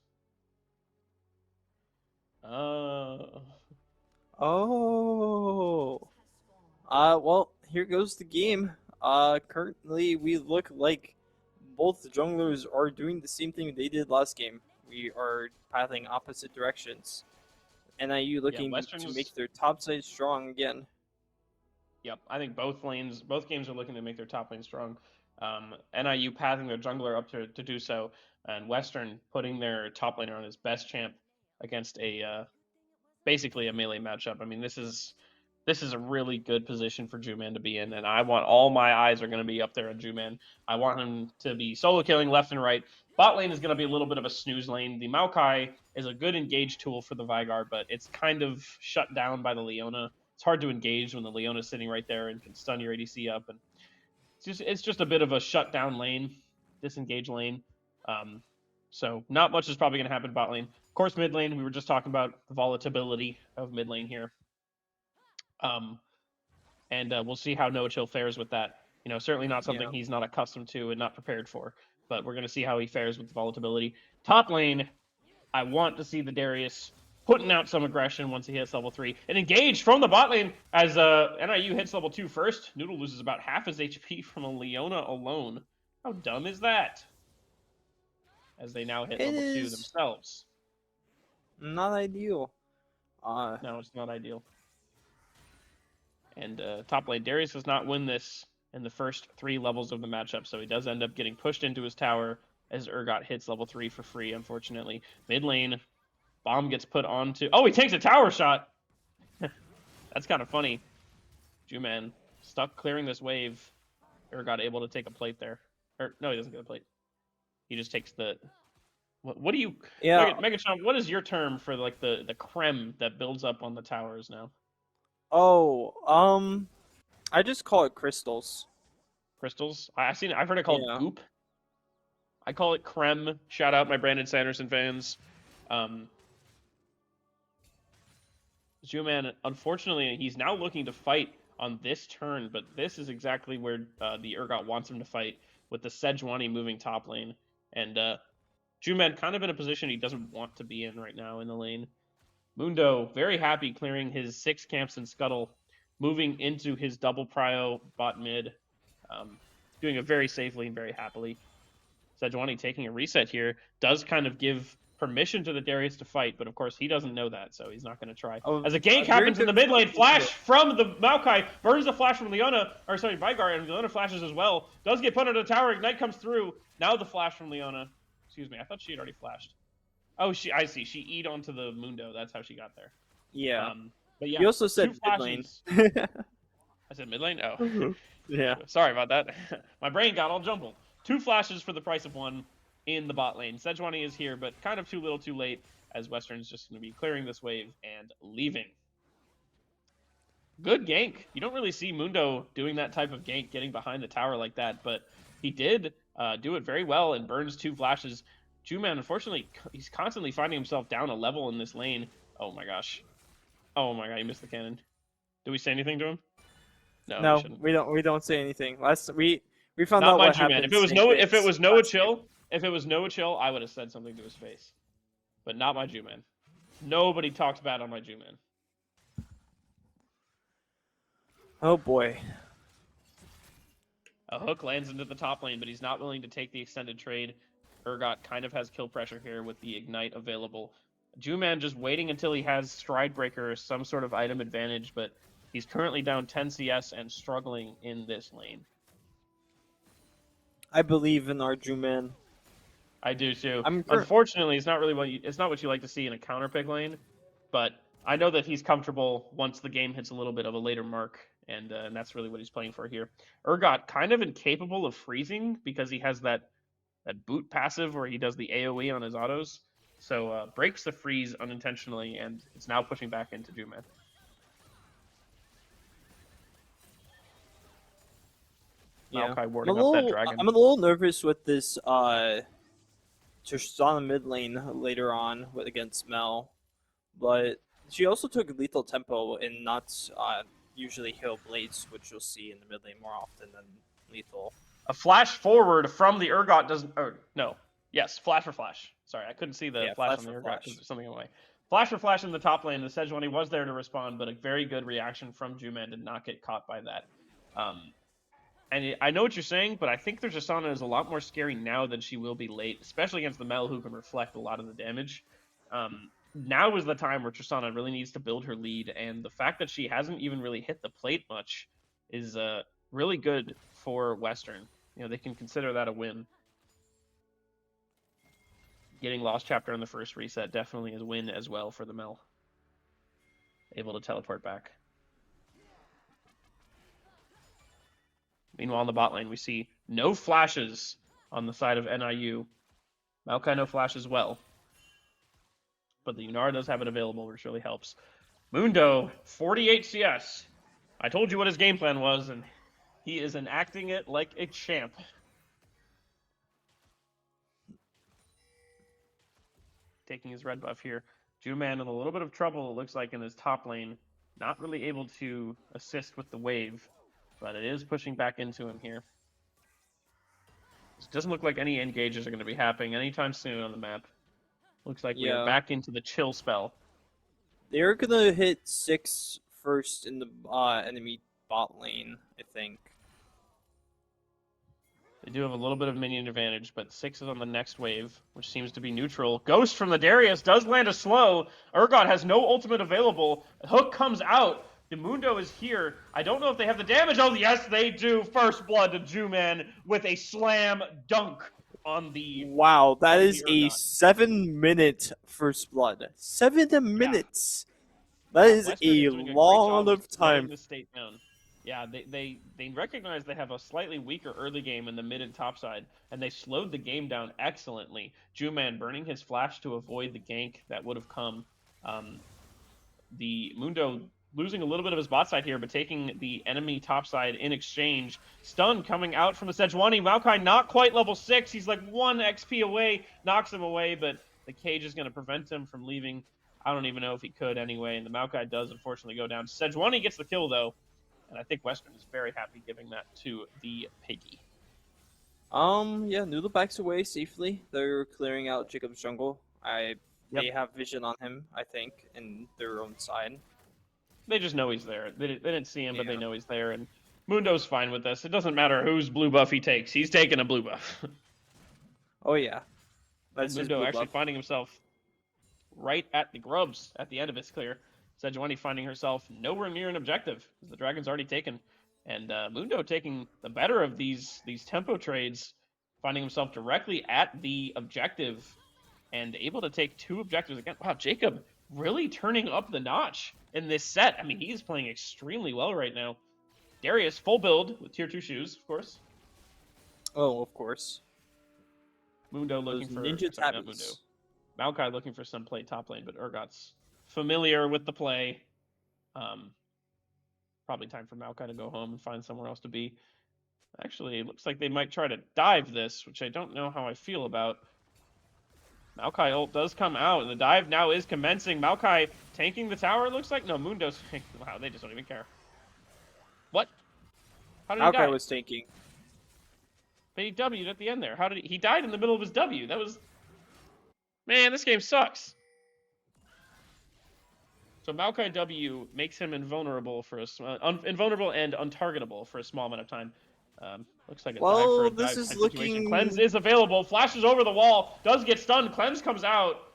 Uh, Oh. Well, here goes the game. Currently we look like both junglers are doing the same thing they did last game. We are pathing opposite directions. NIU yeah, looking to Westerns. make their top side strong again. Yep, I think both games are looking to make their top lane strong. NIU pathing their jungler up to do so, and Western putting their top laner on his best champ against a basically a melee matchup. I mean, this is a really good position for Juman to be in, and I want all my eyes are going to be up there on Juman. I want him to be solo killing left and right. Bot lane is going to be a little bit of a snooze lane. The Maokai is a good engage tool for the Vygar, but it's kind of shut down by the Leona. It's hard to engage when the Leona's sitting right there and can stun your ADC up, and it's just a bit of a shut down lane, disengage lane. Um, so not much is probably going to happen bot lane. Of course, mid lane, we were just talking about the volatility of mid lane here. Um, and we'll see how No Chill fares with that. Certainly not something Yeah. he's not accustomed to and not prepared for, but we're going to see how he fares with the volatility. Top lane, I want to see the Darius putting out some aggression once he hits level 3. And engage from the bot lane as NIU hits level 2 first. Noodle loses about half his HP from a Leona alone. How dumb is that? As they now hit It level 2 is themselves. not ideal. Uh, No, it's not ideal. And top lane, Darius does not win this in the first 3 levels of the matchup, so he does end up getting pushed into his tower as Urgot hits level 3 for free, unfortunately. Mid lane, bomb gets put onto... Oh, he takes a tower shot! That's kind of funny. Juman stuck clearing this wave. Urgot able to take a plate there. Or, no, he doesn't get a plate. He just takes the... What do you... yeah. Megachomp, what is your term for like the creme that builds up on the towers now? Oh, I just call it crystals. Crystals? I've heard it called Yeah. goop. I call it creme. Shout out my Brandon Sanderson fans. Um, Zuman, unfortunately, he's now looking to fight on this turn, but this is exactly where the Urgot wants him to fight, with the Sejuani moving top lane. And Juman kind of in a position he doesn't want to be in right now in the lane. Mundo, very happy clearing his 6 camps and Scuttle, moving into his double prio bot mid, doing it very safely and very happily. Sejuani taking a reset here does kind of give permission to the Darius to fight, but of course he doesn't know that, so he's not going to try. As a A gank very happens in good the mid lane, flash Mundo. from the Maokai, burns the flash from Leona, or sorry, Vygar, and Leona flashes as well. Does get put under the tower, Ignite comes through. Now the flash from Leona. Excuse me, I thought she had already flashed. Oh, I see. She E'd onto the Mundo. That's how she got there. Yeah. But yeah, You also 2 said mid lane. flashes. I said mid lane? Oh. Yeah. Sorry about that. My brain got all jumbled. 2 flashes for the price of 1 in the bot lane. Sejuani is here, but kind of too little too late, as Western's just going to be clearing this wave and leaving. good gank. You don't really see Mundo doing that type of gank, getting behind the tower like that, but he did do it very well and burns 2 flashes. Juman, unfortunately, he's constantly finding himself down a level in this lane. Oh my gosh. Oh my god, he missed the cannon. Did we say anything to him? No, we No, shouldn't. we don't say anything. We found Not out my what Juman. happened same bits last game. If it was Noah Chill, I would have said something to his face. But not my Juman. Nobody talks bad on my Juman. Oh boy. A hook lands into the top lane, but he's not willing to take the extended trade. Urgot kind of has kill pressure here with the ignite available. Juman just waiting until he has Stride Breaker or some sort of item advantage, but he's currently down 10 CS and struggling in this lane. I believe in our Juman. I do too. I'm Unfortunately, it's not really it's not what you like to see in a counter pick lane, but I know that he's comfortable once the game hits a little bit of a later mark, and that's really what he's playing for here. Urgot kind of incapable of freezing because he has that boot passive where he does the AoE on his autos, so breaks the freeze unintentionally, and it's now pushing back into Juman. Yeah. Maokai warding up that dragon. I'm a little nervous with this Tristana mid lane later on against Mel, but she also took lethal tempo and not usually heal blades, which you'll see in the mid lane more often than lethal. A flash forward from the Urgot doesn't. Or no, yes, flash for flash. Sorry, I couldn't see the Yeah, flash flash on the for Urgot flash. because there's something in the way. Flash for flash in the top lane. The Sejuani was there to respond, but a very good reaction from Juman did not get caught by that. And I know what you're saying, but I think their Tristana is a lot more scary now than she will be late, especially against the Mel, who can reflect a lot of the damage. Now is the time where Tristana really needs to build her lead, and the fact that she hasn't even really hit the plate much is really good for Western. You know, they can consider that a win. Getting Lost Chapter on the first reset definitely is a win as well for the Mel. Able to teleport back. Meanwhile, in the bot lane, we see no flashes on the side of NIU. Maokai no flash as well. But the Yunara does have it available, which really helps. Mundo, 48 CS. I told you what his game plan was, and he is enacting it like a champ. Taking his red buff here. Juman in a little bit of trouble, it looks like, in his top lane. Not really able to assist with the wave, but it is pushing back into him here. It doesn't look like any engages are going to be happening anytime soon on the map. Looks like we are back into the chill spell. They're gonna hit 6 first in the enemy bot lane, I think. They do have a little bit of minion advantage, but 6 is on the next wave, which seems to be neutral. Ghost from the Darius does land a slow. Urgot has no ultimate available. Hook comes out. The Mundo is here. I don't know if they have the damage. Oh, yes, they do. First blood to Juman with a slam dunk on the. Wow, that is a Urgot. 7-minute first blood. 7 minutes. That is Western a doing lot great job of time. the state down. Yeah, they recognize they have a slightly weaker early game in the mid and top side, and they slowed the game down excellently. Juman burning his flash to avoid the gank that would have come. The Mundo losing a little bit of his bot side here, but taking the enemy top side in exchange. Stun coming out from the Sejuani. Maokai not quite level 6. He's like 1 XP away, knocks him away, but the cage is going to prevent him from leaving. I don't even know if he could anyway, and the Maokai does unfortunately go down. Sejuani gets the kill, though, and I think Western is very happy giving that to the Piggy. Yeah, Noodle backs away safely. They're clearing out Jacob's jungle. They have vision on him, I think, in their own side. They just know he's there. They didn't see him, but they know he's there, and Mundo's fine with this. It doesn't matter whose blue buff he takes. He's taking a blue buff. Oh, yeah. That's Mundo actually finding himself right at the grubs at the end of his clear. Sejuani finding herself nowhere near an objective, because the dragon's already taken. And Mundo taking the better of these tempo trades, finding himself directly at the objective, and able to take 2 objectives again. Wow, Jacob really turning up the notch in this set. I mean, he's playing extremely well right now. Darius, full build with tier 2 shoes, of course. Oh, of course. Mundo looking for ninja tabbies. Maokai looking for some play top lane, but Urgot's familiar with the play. probably time for Maokai to go home and find somewhere else to be. Actually, it looks like they might try to dive this, which I don't know how I feel about. Maokai ult does come out, and the dive now is commencing. Maokai tanking the tower, it looks like? No, Mundo's... Wow, they just don't even care. What? How did he Maokai die? was tanking. But he W'd at the end there. How did he died in the middle of his W? That was... Man, this game sucks. So Maokai W makes him invulnerable for invulnerable and untargetable for a small amount of time. Looks like a dive for a This dive is type looking... situation. Cleanse is available, flashes over the wall, does get stunned. Cleanse comes out.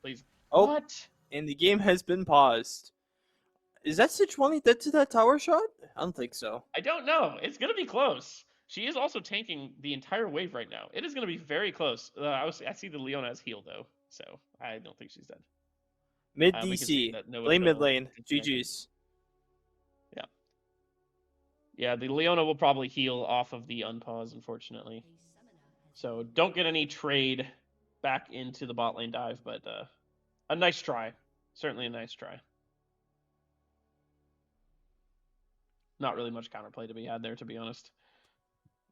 Please. Oh, What? and the game has been paused. Is that Sejuani dead to that tower shot? I don't think so. I don't know. It's gonna be close. She is also tanking the entire wave right now. It is gonna be very close. I see the Leona as heal though, so I don't think she's dead. Mid We can see DC. that no Play mid Adrenaline lane. is tanking. GG's. Yeah, the Leona will probably heal off of the unpause, unfortunately. So don't get any trade back into the bot lane dive, but a nice try. Certainly a nice try. Not really much counterplay to be had there, to be honest.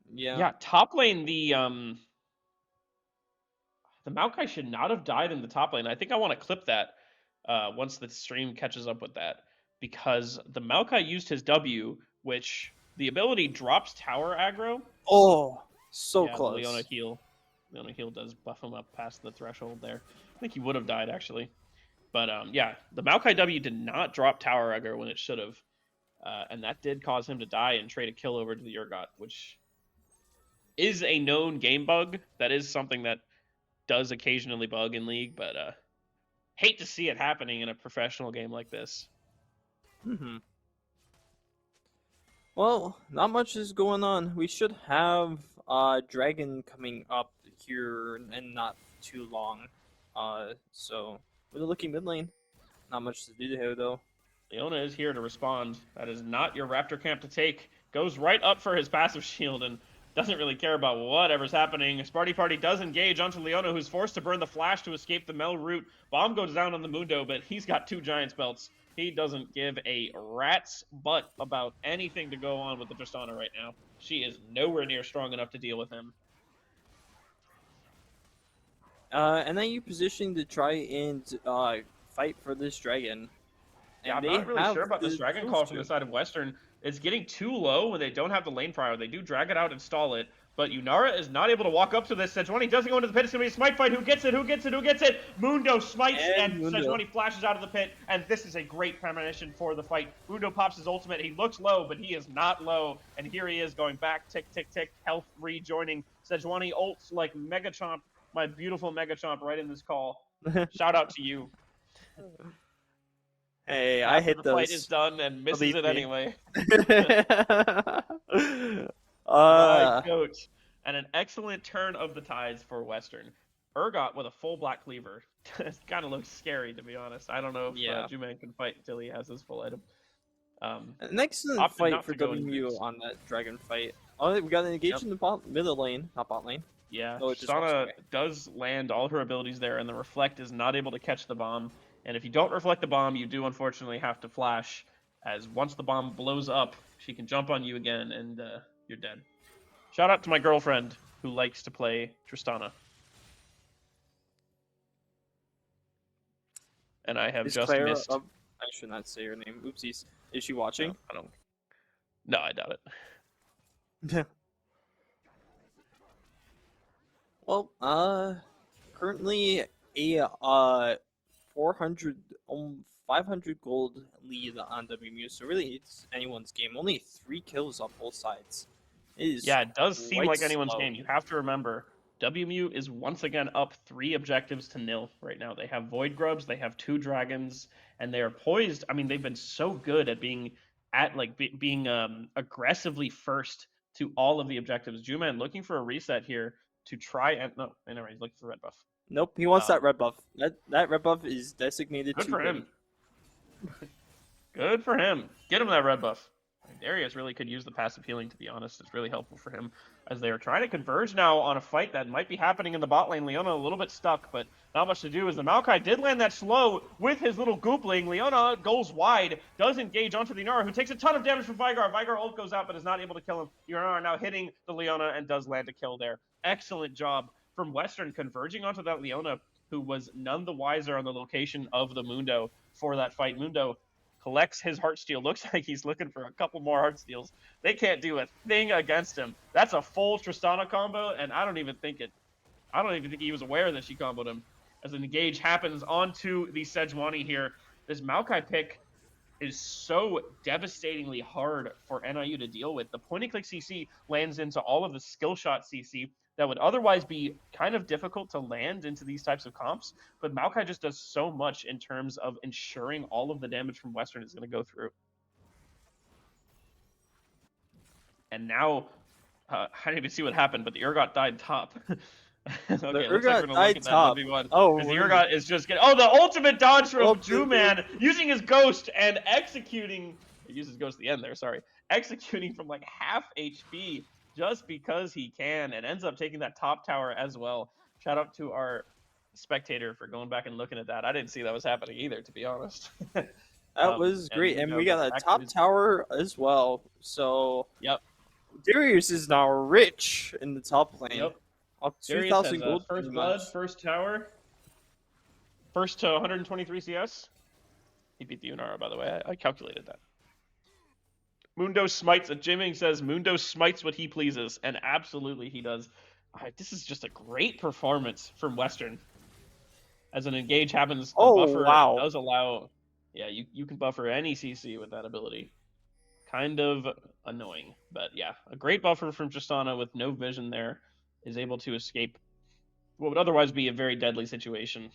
Yeah, top lane, the Maokai should not have died in the top lane. I think I want to clip that once the stream catches up with that, because the Maokai used his W, which the ability drops tower aggro. Oh, so yeah, close. The Leona heal does buff him up past the threshold there. I think he would have died actually, but yeah, the Maokai W did not drop tower aggro when it should have, and that did cause him to die and trade a kill over to the Urgot, which is a known game bug. That is something that does occasionally bug in League, but hate to see it happening in a professional game like this. Mm-hmm. Well, not much is going on. We should have Dragon coming up here and not too long. So we're looking mid lane. Not much to do here though. Leona is here to respond. That is not your Raptor camp to take. Goes right up for his passive shield and doesn't really care about whatever's happening. Sparty Party does engage onto Leona, who's forced to burn the flash to escape the Mel root. Bomb goes down on the Mundo, but he's got 2 Giants belts. He doesn't give a rat's butt about anything to go on with the Tristana right now. She is nowhere near strong enough to deal with him. NIU positioning to try and fight for this dragon. Yeah, I'm not really sure about this dragon call from the side of Western. It's getting too low when they don't have the lane prior. They do drag it out and stall it, but Yunara is not able to walk up to this. Sejuani doesn't go into the pit. It's going to be a smite fight. Who gets it? Who gets it? Who gets it? Mundo smites, and Sejuani flashes out of the pit, and this is a great premonition for the fight. Mundo pops his ultimate. He looks low, but he is not low, and here he is going back. Tick, tick, tick. Health rejoining. Sejuani ults like Mega Chomp, my beautiful Mega Chomp, right in this call. Shout out to you. Hey, I hit the those. Fight is done and misses it anyway. My goat. And an excellent turn of the tides for Western. Urgot with a full black cleaver. It kind of looks scary, to be honest. I don't know if Juman can fight until he has his full item. An excellent fight for WMU on that dragon fight. Oh, we got an engage in the middle lane, not bot lane. Yeah, Tristana does land all her abilities there, and the Reflect is not able to catch the bomb. And if you don't reflect the bomb, you do unfortunately have to flash, as once the bomb blows up, she can jump on you again, and you're dead. Shout out to my girlfriend, who likes to play Tristana. And I have just missed... I should not say her name. Oopsies. Is she watching? No, I doubt it. Well, currently a 500 gold lead on WMU, so really it's anyone's game. Only 3 kills on both sides. It does seem like anyone's game. You have to remember, WMU is once again up 3 objectives to 0 right now. They have Void Grubs, they have 2 Dragons, and they are poised. I mean, they've been so good at being aggressively first to all of the objectives. Juman looking for a reset here to try and anyway, he's looking for red buff. Nope, he wants that red buff. That red buff is designated good for him. Good for him. Get him that red buff. Darius really could use the passive healing, to be honest. It's really helpful for him. as they are trying to converge now on a fight that might be happening in the bot lane. Leona a little bit stuck, but not much to do as the Maokai did land that slow with his little goopling. Leona goes wide, does engage onto the Inara, who takes a ton of damage from Vigar. Vigar ult goes out, but is not able to kill him. Inara now hitting the Leona and does land a kill there. Excellent job from Western converging onto that Leona, who was none the wiser on the location of the Mundo for that fight. Mundo collects his Heartsteel. Looks like he's looking for a couple more Heartsteels. They can't do a thing against him. That's a full Tristana combo, and I don't even think he was aware that she comboed him. As an engage happens onto the Sejuani here, this Maokai pick is so devastatingly hard for NIU to deal with. The point-and-click CC lands into all of the skill shot CC that would otherwise be kind of difficult to land into these types of comps, but Maokai just does so much in terms of ensuring all of the damage from Western is going to go through. And now, I didn't even see what happened, but the Urgot died top. Okay, The looks like Urgot we're gonna look died at that top. 1v1. Oh, Because the Urgot is just getting... Oh, the ultimate dodge from Ultimate. Juman, using his Ghost and executing... He uses Ghost at the end there, sorry. Executing from like half HP just because he can, and ends up taking that top tower as well. Shout out to our spectator for going back and looking at that. I didn't see that was happening either, to be honest. That was great, and we got a back to top his- tower as well. So Yep. Darius is now rich in the top lane. Yep. Up Darius 2,000 has gold. first pretty blood, much. first tower, first to 123 CS. He beat the Unara, by the way. I calculated that. Mundo smites. Jimming says Mundo smites what he pleases, and absolutely he does. This is just a great performance from Western. As an engage happens, the buffer wow. does allow... Yeah, you can buffer any CC with that ability. Kind of annoying, but yeah. A great buffer from Tristana with no vision there is able to escape what would otherwise be a very deadly situation.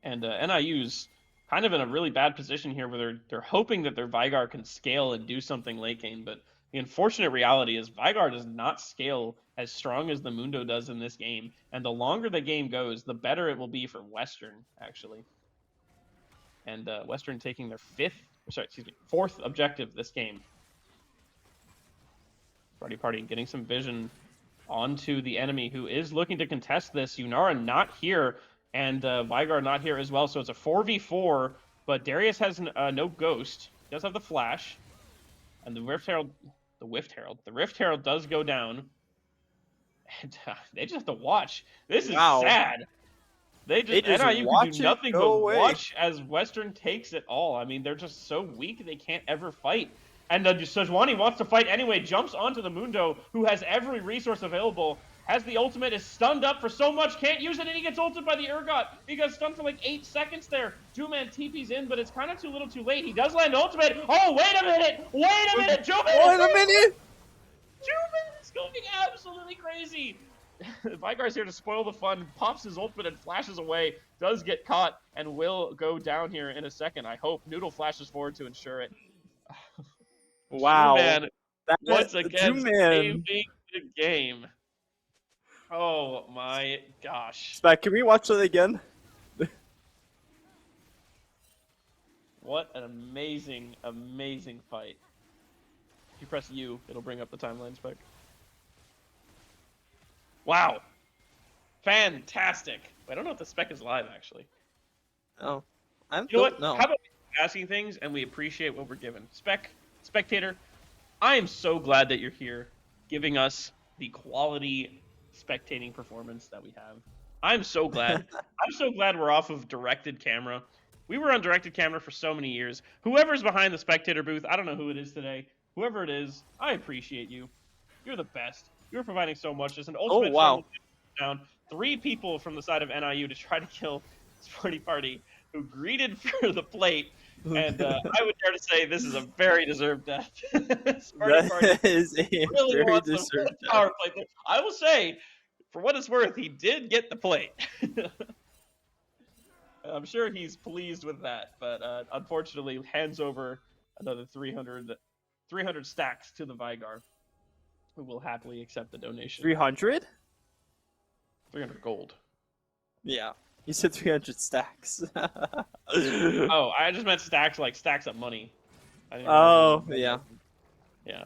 And NIU's kind of in a really bad position here where they're hoping that their Vigar can scale and do something late game, but the unfortunate reality is Vigar does not scale as strong as the Mundo does in this game, and the longer the game goes, the better it will be for Western, actually. And Western taking their fourth objective this game. Party getting some vision onto the enemy who is looking to contest this. Unara not here, and Vigar not here as well, so it's a 4v4, but Darius has no Ghost. He does have the Flash, and the Rift Herald does go down, and they just have to watch. This is sad. They just NIU can do nothing but watch as Western takes it all. I mean, they're just so weak they can't ever fight. And Sejuani wants to fight anyway, jumps onto the Mundo, who has every resource available, has the ultimate, is stunned up for so much, can't use it, and he gets ulted by the Urgot. He got stunned for like 8 seconds there. Juman TP's in, but it's kind of too little too late. He does land ultimate. Oh, wait a minute! Juman is going absolutely crazy. Vigar's here to spoil the fun, pops his ultimate and flashes away, does get caught, and will go down here in a second, I hope. Noodle flashes forward to ensure it. Wow. Juman, once again, saving the game. Oh my gosh. Spec, can we watch that again? What an amazing, amazing fight. If you press U, it'll bring up the timeline, Spec. Wow. Fantastic. I don't know if the Spec is live, actually. Oh. You know what? How about asking things and we appreciate what we're given? Spectator, I am so glad that you're here giving us the quality spectating performance that we have. I'm so glad. I'm so glad we're off of directed camera. We were on directed camera for so many years. Whoever's behind the spectator booth, I don't know who it is today. Whoever it is, I appreciate you. You're the best. You're providing so much. There's an ultimate down. 3 people from the side of NIU to try to kill Sporty Party, who greeted for the plate. And I would dare to say this is a very deserved death. That is a really very deserved power play. I will say, for what it's worth, he did get the plate. I'm sure he's pleased with that, but unfortunately hands over another 300 stacks to the Vigar, who will happily accept the donation. 300? 300 gold. Yeah. You said 300 stacks. Oh, I just meant stacks like stacks of money. Oh, yeah. Yeah.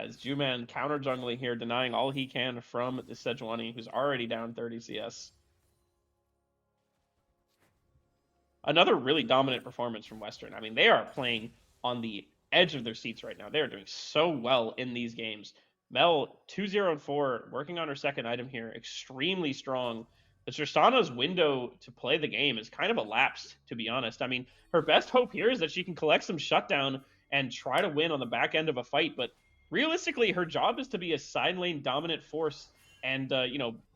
as Juman counter jungling here, denying all he can from the Sejuani, who's already down 30 CS. Another really dominant performance from Western. I mean, they are playing on the edge of their seats right now. They are doing so well in these games. Mel 2-0-4, working on her second item here, extremely strong. The Tristana's window to play the game is kind of elapsed, to be honest. I mean, her best hope here is that she can collect some shutdown and try to win on the back end of a fight. But realistically, her job is to be a side lane dominant force and,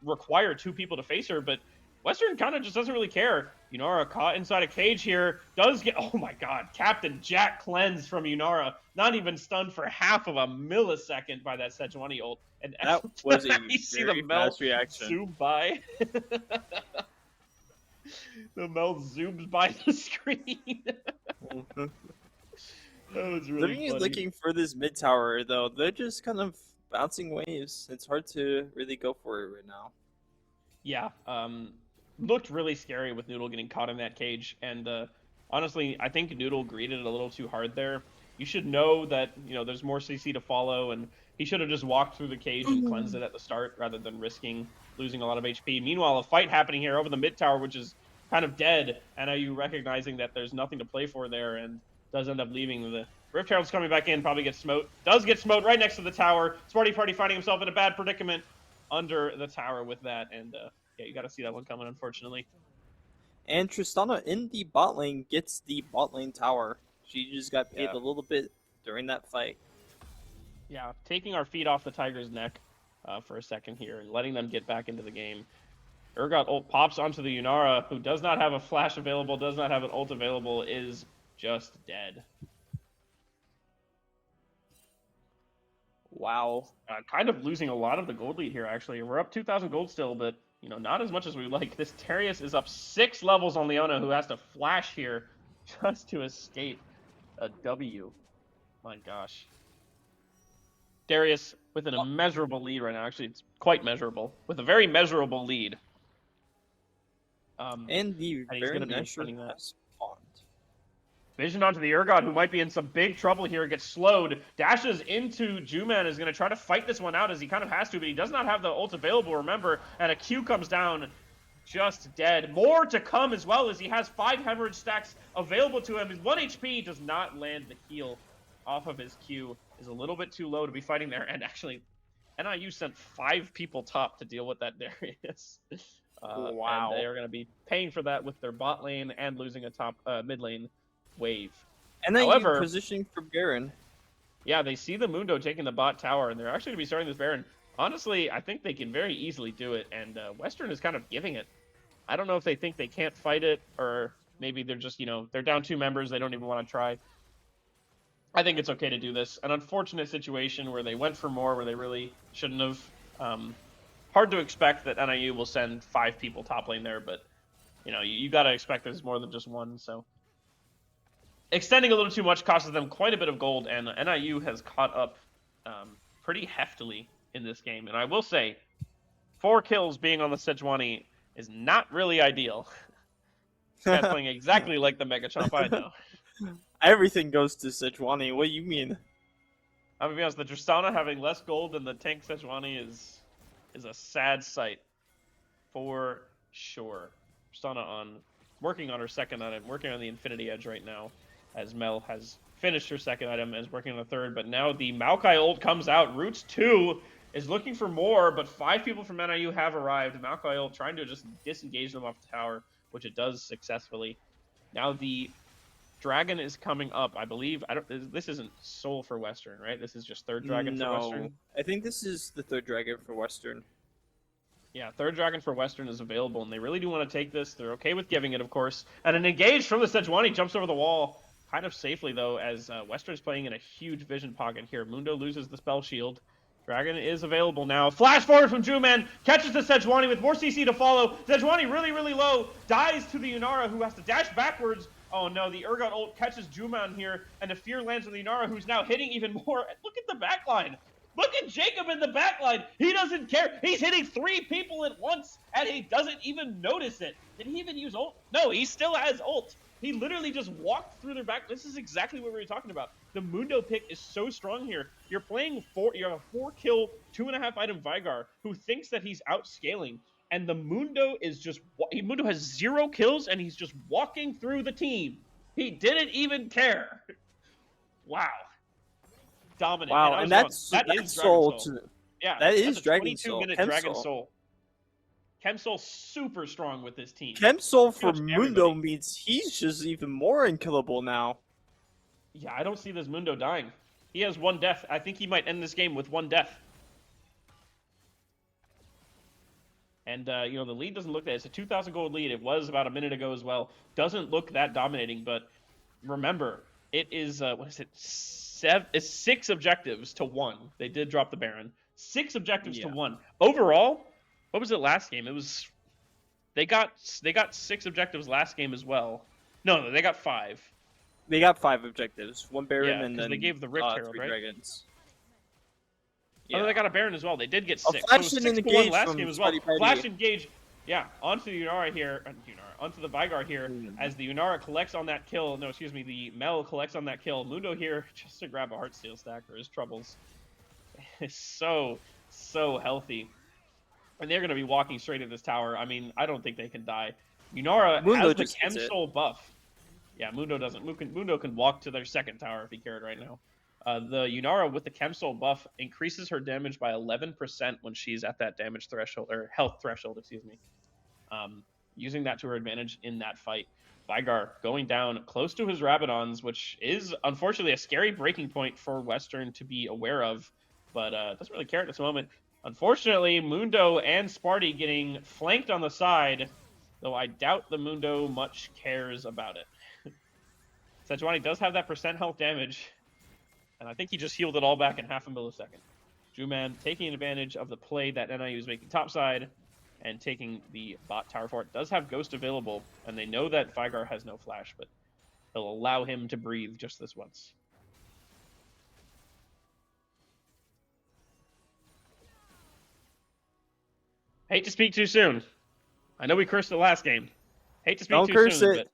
require two people to face her. But Western kind of just doesn't really care. Yunara caught inside a cage here. Does get... Oh my god. Captain Jack cleanse from Yunara. Not even stunned for half of a millisecond by that Sejuani ult. And That was a you see very the Mel fast reaction. zoom by. The Mel zooms by the screen. That was really Living funny. looking for this mid tower, though. They're just kind of bouncing waves. It's hard to really go for it right now. Yeah, looked really scary with Noodle getting caught in that cage, and honestly, I think Noodle greeted it a little too hard there. You should know that, there's more CC to follow, and he should have just walked through the cage and cleansed it at the start rather than risking losing a lot of HP. Meanwhile, a fight happening here over the mid tower, which is kind of dead, and NIU recognizing that there's nothing to play for there and does end up leaving. The Rift Herald's coming back in, probably gets smote. Does get smote right next to the tower. Smarty Party finding himself in a bad predicament under the tower with that, and yeah, you got to see that one coming, unfortunately. And Tristana in the bot lane gets the bot lane tower. She just got paid a little bit during that fight. Yeah, taking our feet off the Tiger's neck for a second here and letting them get back into the game. Urgot ult pops onto the Yunara, who does not have a flash available, does not have an ult available, is just dead. Wow. Kind of losing a lot of the gold lead here, actually. We're up 2,000 gold still, but, not as much as we would like. This Terius is up 6 levels on Leona, who has to flash here just to escape a W. My gosh. Darius with an immeasurable lead right now. Actually, it's quite measurable. With a very measurable lead. And the and he's very gonna be nice defending that. spawned. Vision onto the Urgot, who might be in some big trouble here, gets slowed. Dashes into Juman, is going to try to fight this one out as he kind of has to, but he does not have the ult available, remember, and a Q comes down just dead. More to come as well, as he has 5 hemorrhage stacks available to him. His 1 HP does not land the heal off of his Q. Is a little bit too low to be fighting there, and actually, NIU sent 5 people top to deal with that Darius. Wow. And they are going to be paying for that with their bot lane and losing a top mid lane wave. And then However, positioning for Baron. Yeah, they see the Mundo taking the bot tower, and they're actually going to be starting this Baron. Honestly, I think they can very easily do it, and Western is kind of giving it. I don't know if they think they can't fight it, or maybe they're just, they're down 2 members, they don't even want to try. I think it's okay to do this. An unfortunate situation where they went for more, where they really shouldn't have. Hard to expect that NIU will send 5 people top lane there, but, you got to expect there's more than just one, so. Extending a little too much causes them quite a bit of gold, and NIU has caught up pretty heftily in this game. And I will say, 4 kills being on the Sejuani is not really ideal. That's playing exactly like the Mega Chomp I know. Everything goes to Sejuani. What do you mean? I'm gonna be honest, the Tristana having less gold than the tank Sejuani is a sad sight, for sure. Tristana working on her second item, working on the Infinity Edge right now, as Mel has finished her second item and is working on the third. But now the Maokai ult comes out. Roots 2 is looking for more, but 5 people from NIU have arrived. Maokai ult trying to just disengage them off the tower, which it does successfully. Now the Dragon is coming up, I believe. This isn't Soul for Western, right? This is just third Dragon for Western. I think this is the 3rd Dragon for Western. Yeah, 3rd Dragon for Western is available, and they really do want to take this. They're okay with giving it, of course. And an engage from the Sejuani jumps over the wall, kind of safely, though, as Western's playing in a huge vision pocket here. Mundo loses the spell shield. Dragon is available now. Flash forward from Juman, catches the Sejuani with more CC to follow. Sejuani really, really low, dies to the Yunara, who has to dash backwards. Oh no, the Urgot ult catches Juman here, and the fear lands on the Yunara, who's now hitting even more. Look at the backline. Look at Jacob in the backline. He doesn't care. He's hitting 3 people at once, and he doesn't even notice it. Did he even use ult? No, he still has ult. He literally just walked through their back. This is exactly what we were talking about. The Mundo pick is so strong here. You're playing you have a 4-kill, 2.5 item Vigar who thinks that he's outscaling, and the Mundo Mundo has 0 kills and he's just walking through the team. He didn't even care. Wow. Dominant. And Wow, I and was wrong. that's That is that's Dragon Soul Soul. to Yeah, that that's is a Dragon Soul. 22-minute Chem Dragon Soul. Soul. Chemsoul super strong with this team. Chem Soul Pretty for much Mundo everybody. means he's just even more unkillable now. Yeah, I don't see this Mundo dying. He has 1 death. I think he might end this game with 1 death. And, you know, the lead doesn't look that. It's a 2,000 gold lead. It was about a minute ago as well. Doesn't look that dominating, but remember, it is, what is it? It's 6 objectives to 1. They did drop the Baron. 6 objectives to 1. Overall, what was it last game? It was, they got 6 objectives last game as well. No, they got 5. They got 5 objectives. 1 Baron Yeah, and because then they gave the Rift Herald, 3 right? dragons. Yeah. Oh, they got a Baron as well. They did get 6. A So flash and 6 to 1 engage last from game as well. Spidey Party. Flash engage. Yeah, onto the Unara here. Onto the Vigar here. As the Unara collects on that kill. No, excuse me. The Mel collects on that kill. Mundo here just to grab a Heartsteel stack for his troubles. It's so healthy. And they're going to be walking straight at this tower. I mean, I don't think they can die. Unara Mundo has the just hits it. Chem Soul buff. Yeah, Mundo doesn't. Mundo can walk to their 2nd tower if he cared right now. The Unara with the Chem Soul buff increases her damage by 11% when she's at that damage threshold, or health threshold, excuse me. Using that to her advantage in that fight. Vigar going down close to his Rabadons, which is unfortunately a scary breaking point for Western to be aware of, but doesn't really care at this moment. Unfortunately, Mundo and Sparty getting flanked on the side, though I doubt the Mundo much cares about it. Sejuani does have that percent health damage, and I think he just healed it all back in half a millisecond. Juman taking advantage of the play that NIU is making topside and taking the bot tower for it. Does have Ghost available, and they know that Vigar has no flash, but they'll allow him to breathe just this once. Hate to speak too soon. I know we cursed the last game. Hate to speak Don't too curse soon, it.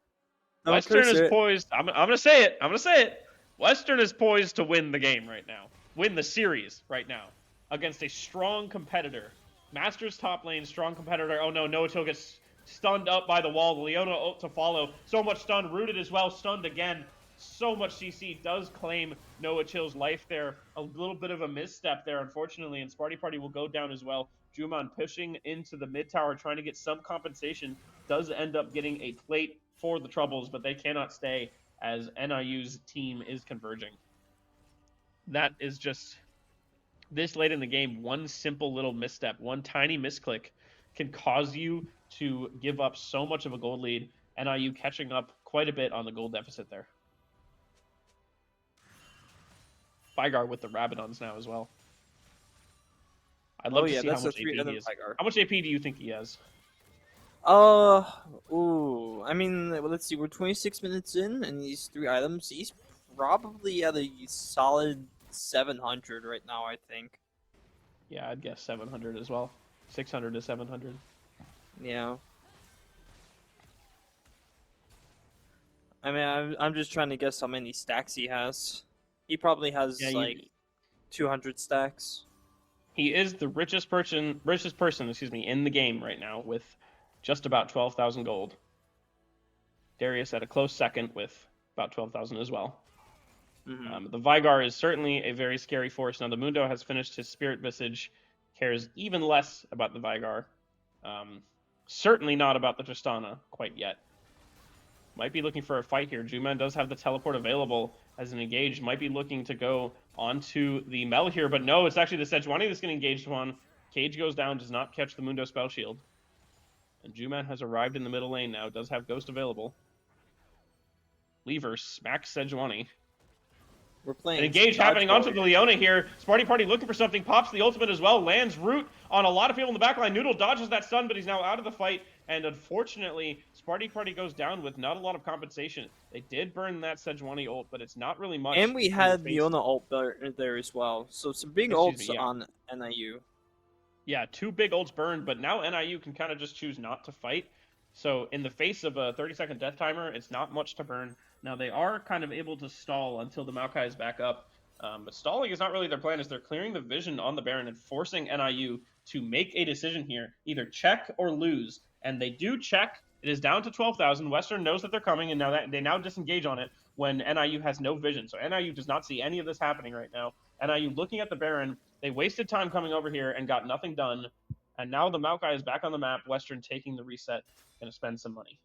but Don't Western curse is it. poised. I'm going to say it. I'm going to say it. Western is poised to win the game right now. Win the series right now against a strong competitor. Masters top lane, strong competitor. Oh no, Noatil gets stunned up by the wall. Leona ult to follow. So much stun. Rooted as well. Stunned again. So much CC does claim Noachill's life there. A little bit of a misstep there, unfortunately, and Sparty Party will go down as well. Juman pushing into the mid tower, trying to get some compensation. Does end up getting a plate for the troubles, but they cannot stay as NIU's team is converging. That is just, this late in the game, one simple little misstep, one tiny misclick can cause you to give up so much of a gold lead. NIU catching up quite a bit on the gold deficit there. Vigar with the Rabadons now as well. I'd love to see how much AP he is. How much AP do you think he has? I mean, let's see. We're 26 minutes in, and these 3 items. He's probably at a solid 700 right now, I think. Yeah, I'd guess 700 as well. 600 to 700. Yeah. I mean, I'm just trying to guess how many stacks he has. He probably has like 200 stacks. He is the richest person, in the game right now with just about 12,000 gold. Darius at a close second with about 12,000 as well. Mm-hmm. The Vigar is certainly a very scary force. Now the Mundo has finished his Spirit Visage, cares even less about the Vigar. Certainly not about the Tristana quite yet. Might be looking for a fight here. Juman does have the teleport available as an engage. Might be looking to go onto the Mel here, but no, it's actually the Sejuani that's going to engage one. Cage goes down, does not catch the Mundo spell shield. And Juman has arrived in the middle lane now, does have Ghost available. Lever smacks Sejuani. We're playing an engage happening onto the Leona here. Sparty Party looking for something, pops the ultimate as well, lands root on a lot of people in the backline. Noodle dodges that stun, but he's now out of the fight, and unfortunately, Sparty Party goes down with not a lot of compensation. They did burn that Sejuani ult, but it's not really much. And we had Leona ult there as well, so some big ults on NIU. Yeah, 2 big ults burned, but now NIU can kind of just choose not to fight. So in the face of a 30-second death timer, it's not much to burn. Now they are kind of able to stall until the Maokai is back up. But stalling is not really their plan, as they're clearing the vision on the Baron and forcing NIU to make a decision here, either check or lose. And they do check. It is down to 12,000. Western knows that they're coming, and now that they now disengage on it when NIU has no vision. So NIU does not see any of this happening right now. NIU looking at the Baron, they wasted time coming over here and got nothing done. And now the Maokai is back on the map. Western taking the reset, going to spend some money.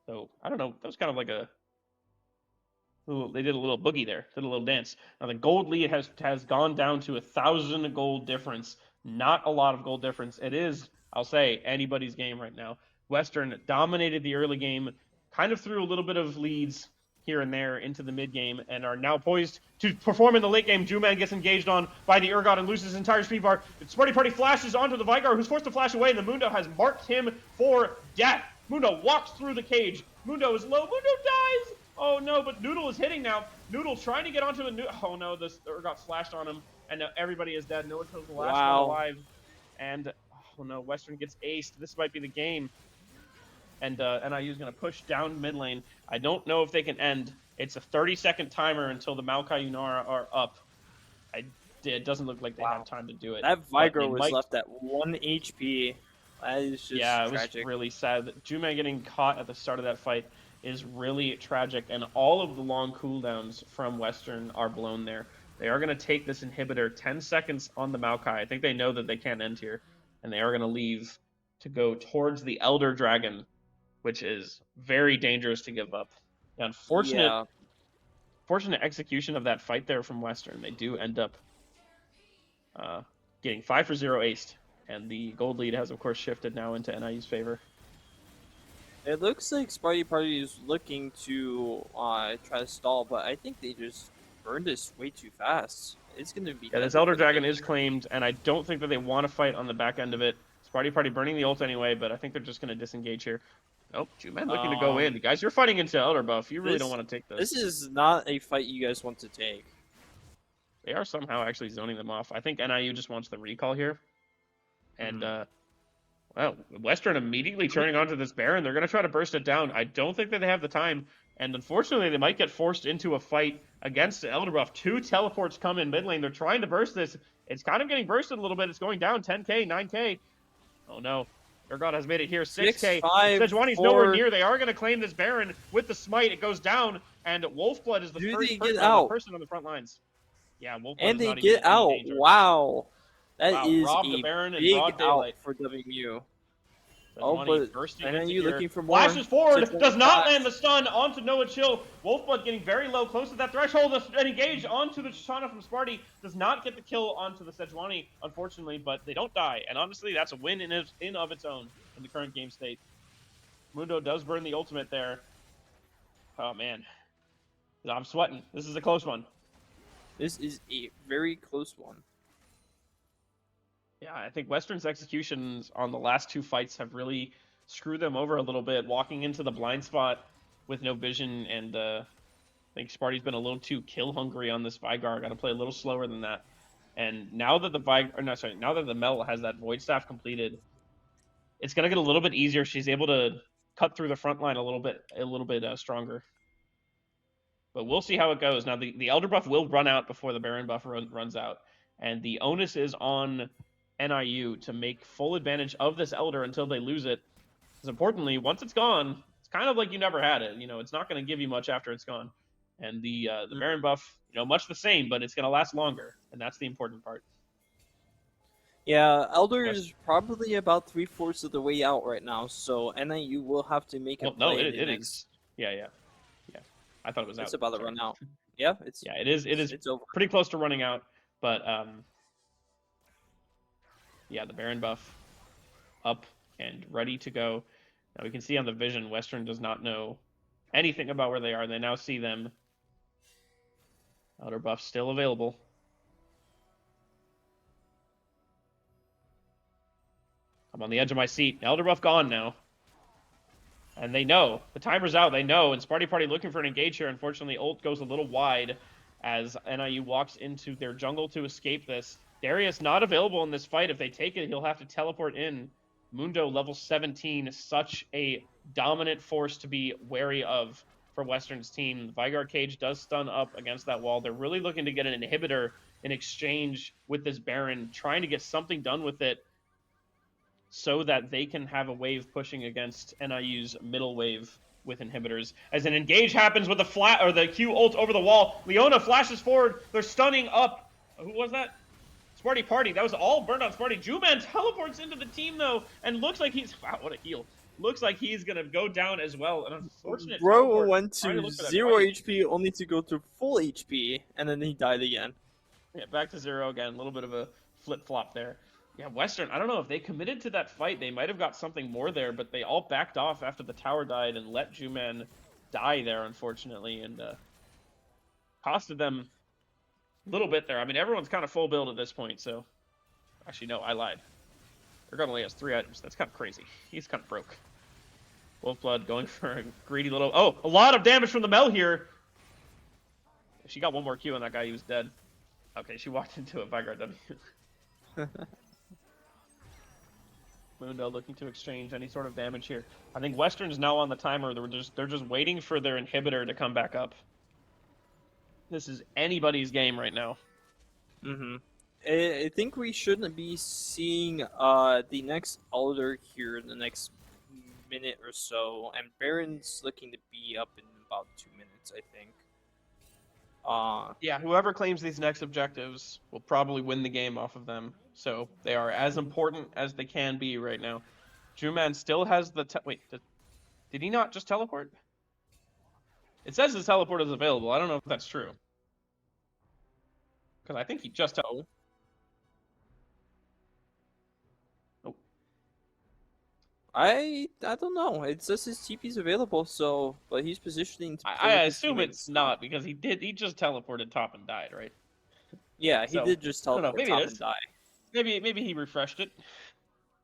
So I don't know. That was kind of like they did a little boogie there, did a little dance. Now the gold lead has gone down to 1,000 gold difference. Not a lot of gold difference. It is, I'll say, anybody's game right now. Western dominated the early game, kind of threw a little bit of leads here and there into the mid game, and are now poised to perform in the late game. Juman gets engaged on by the Urgot and loses his entire speed bar. Smarty Party flashes onto the Vigar, who's forced to flash away, and the Mundo has marked him for death. Mundo walks through the cage. Mundo is low. Mundo dies. Oh no, but Noodle is hitting now. Noodle trying to get onto a oh no, this got flashed on him, and now everybody is dead. No one kills the last one alive. And oh no, Western gets aced. This might be the game. And NIU is going to push down mid lane. I don't know if they can end. It's a 30-second timer until the Maokai Yunara are up. It doesn't look like they have time to do it. That Vigar was left at 1 HP. That is just tragic. It was really sad. Juman getting caught at the start of that fight is really tragic, and all of the long cooldowns from Western are blown there. They are going to take this inhibitor 10 seconds on the Maokai. I think they know that they can't end here, and they are going to leave to go towards the Elder Dragon, which is very dangerous to give up. The unfortunate execution of that fight there from Western. They do end up getting 5 for 0 aced, and the gold lead has, of course, shifted now into NIU's favor. It looks like Sparty Party is looking to try to stall, but I think they just burned this way too fast. It's going to be... Yeah, this Elder Dragon is claimed, and I don't think that they want to fight on the back end of it. Sparty Party burning the ult anyway, but I think they're just going to disengage here. Nope, Juman looking to go in. You guys, you're fighting into Elder buff. You really don't want to take this. This is not a fight you guys want to take. They are somehow actually zoning them off. I think NIU just wants the recall here. And, well, Western immediately turning onto this Baron. They're going to try to burst it down. I don't think that they have the time. And unfortunately, they might get forced into a fight against Elder buff. 2 teleports come in mid lane. They're trying to burst this. It's kind of getting bursted a little bit. It's going down 10k, 9k. Oh, no. Urgot has made it here, 6k. Sejuani's nowhere near. They are going to claim this Baron with the smite. It goes down, and Wolfblood is the first person on the front lines. Yeah, Wolfblood and they get out. Wow. That is robbed the Baron in broad daylight for WMU. Oh, but NIU looking for more. Flashes forward, does not land the stun onto Noah Chill. Wolfblood getting very low, close to that threshold, and engage onto the Shoshana from Sparty. Does not get the kill onto the Sejuani, unfortunately, but they don't die. And honestly, that's a win in of its own in the current game state. Mundo does burn the ultimate there. Oh, man. I'm sweating. This is a close one. This is a very close one. Yeah, I think Western's executions on the last 2 fights have really screwed them over a little bit, walking into the blind spot with no vision, and I think Sparty's been a little too kill hungry on this Vigar. Got to play a little slower than that. And now that now that the Mel has that Void Staff completed, it's gonna get a little bit easier. She's able to cut through the front line a little bit stronger. But we'll see how it goes. Now the Elder buff will run out before the Baron buff runs out, and the onus is on NIU to make full advantage of this Elder until they lose it. Because importantly, once it's gone, it's kind of like you never had it. You know, it's not going to give you much after it's gone. And the Baron buff, much the same, but it's going to last longer, and that's the important part. Yeah, Elder is probably about 3/4 of the way out right now, so NIU will have to make a play. No, it is. Yeah. I thought it was out. It's about to run out. Yeah, it is. It's over. Pretty close to running out, but yeah, the Baron buff up and ready to go. Now we can see on the vision, Western does not know anything about where they are. They now see them. Elder buff still available. I'm on the edge of my seat. Elder buff gone now. And they know. The timer's out. They know. And Sparty Party looking for an engage here. Unfortunately, ult goes a little wide as NIU walks into their jungle to escape this. Darius not available in this fight. If they take it, he'll have to teleport in. Mundo level 17, such a dominant force to be wary of for Western's team. Vigard Cage does stun up against that wall. They're really looking to get an inhibitor in exchange with this Baron, trying to get something done with it so that they can have a wave pushing against NIU's middle wave with inhibitors. As an engage happens with the flat or the Q ult over the wall, Leona flashes forward. They're stunning up. Who was that? Sparty Party. That was all burned on Sparty. Juman teleports into the team though, and looks like he's wow, what a heal. Looks like he's gonna go down as well. An unfortunate Bro teleport. went Trying to to look for that 0 fight. HP only to go to full HP, and then he died again. Yeah, back to 0 again. A little bit of a flip flop there. Yeah, Western, I don't know if they committed to that fight. They might have got something more there, but they all backed off after the tower died and let Juman die there, unfortunately, and costed them a little bit there. I mean, everyone's kind of full build at this point, so... Actually, no, I lied. Ergon only has 3 items. That's kind of crazy. He's kind of broke. Wolfblood going for a greedy little... Oh, a lot of damage from the Mel here! If she got one more Q on that guy, he was dead. Okay, she walked into it. Vigard W. Mundo looking to exchange any sort of damage here. I think Western's now on the timer. They're just waiting for their inhibitor to come back up. This is anybody's game right now. I think we shouldn't be seeing the next Elder here in the next minute or so, and Baron's looking to be up in about 2 minutes, I think. Yeah, whoever claims these next objectives will probably win the game off of them. So they are as important as they can be right now. Juman still has the... Wait, did he not just teleport? It says his teleport is available. I don't know if that's true. Because I think he just... Oh. I don't know. It says his TP's available, so but he's positioning to play I with his assume teammates it's not, because he just teleported top and died, right? Yeah, he So, did just I don't know, teleport maybe top it is. and die. Maybe he refreshed it.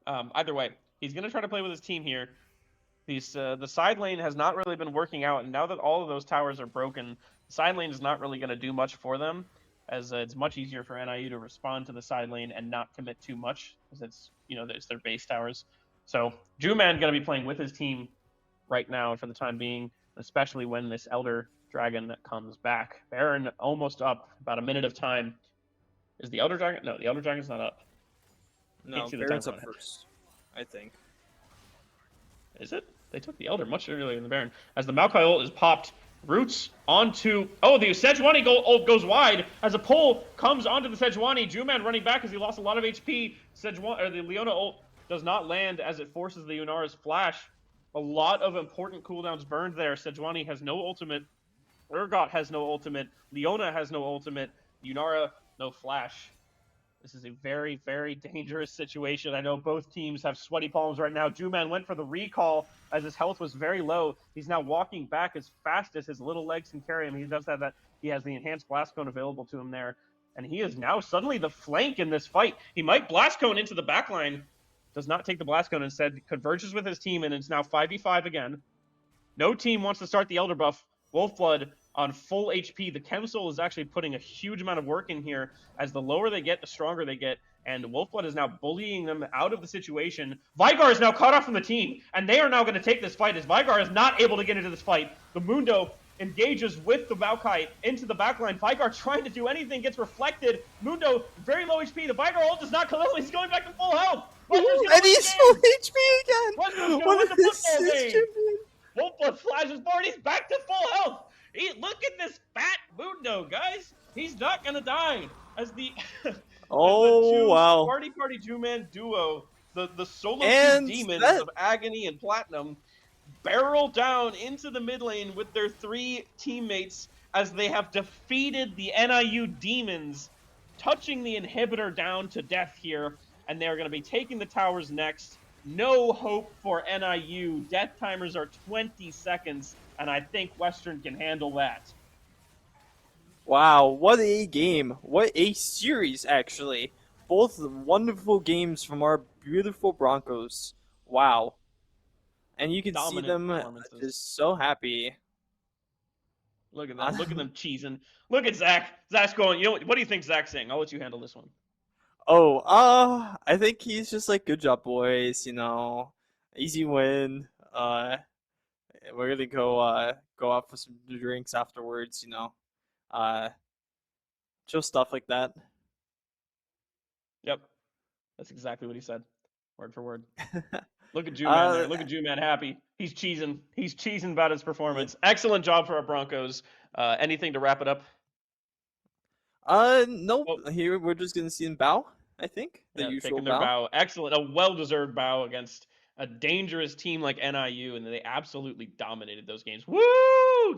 Either way, he's gonna try to play with his team here. The side lane has not really been working out, and now that all of those towers are broken, the side lane is not really going to do much for them, as it's much easier for NIU to respond to the side lane and not commit too much, because it's their base towers. So Juman going to be playing with his team right now for the time being, especially when this Elder Dragon comes back. Baron almost up, about a minute of time. Is the Elder Dragon? No, the Elder Dragon's not up. No, See the Baron's timer up on it. first, I think. Is it? They took the Elder much earlier than the Baron. As the Maokai ult is popped, Roots onto... Oh, the Sejuani ult goes wide as a pull comes onto the Sejuani. Juman running back as he lost a lot of HP. The Leona ult does not land as it forces the Yunara's flash. A lot of important cooldowns burned there. Sejuani has no ultimate. Urgot has no ultimate. Leona has no ultimate. Yunara, no flash. This is a very, very dangerous situation. I know both teams have sweaty palms right now. Juman went for the recall as his health was very low. He's now walking back as fast as his little legs can carry him. He does have that. He has the enhanced blast cone available to him there. And he is now suddenly the flank in this fight. He might blast cone into the backline. Does not take the blast cone, instead converges with his team, and it's now 5v5 again. No team wants to start the Elder buff. Wolfblood on full HP. The Chemsoul is actually putting a huge amount of work in here. As the lower they get, the stronger they get. And Wolfblood is now bullying them out of the situation. Vigar is now caught off from the team, and they are now going to take this fight as Vigar is not able to get into this fight. The Mundo engages with the Maokai into the backline. Vigar trying to do anything, gets reflected. Mundo, very low HP. The Vigar ult does not kill him. He's going back to full health. And he's full HP again! What is this game? Wolfblood flashes forward. He's back to full health. Look at this fat Mundo, guys. He's not going to die. As the... Oh, wow. Party Juman duo, the solo demons of Agony and Platinum, barrel down into the mid lane with their 3 teammates as they have defeated the NIU demons, touching the inhibitor down to death here, and they're going to be taking the towers next. No hope for NIU. Death timers are 20 seconds, and I think Western can handle that. Wow, what a game. What a series, actually. Both wonderful games from our beautiful Broncos. Wow. And you can see them just so happy. Look at them. Look at them cheesing. Look at Zach. Zach's going, what do you think Zach's saying? I'll let you handle this one. Oh, I think he's just like, good job, boys, easy win. we're gonna go out for some drinks afterwards. Uh, just stuff like that. Yep, that's exactly what he said, word for word. Look at Jew Man uh, there. Look at Jew Man happy. He's cheesing. He's cheesing about his performance. Excellent job for our Broncos. Anything to wrap it up? nope. Oh, Here we're just gonna see him bow. I think the yeah, usual taking their bow. bow. Excellent. A well-deserved bow against a dangerous team like NIU, and they absolutely dominated those games. Woo!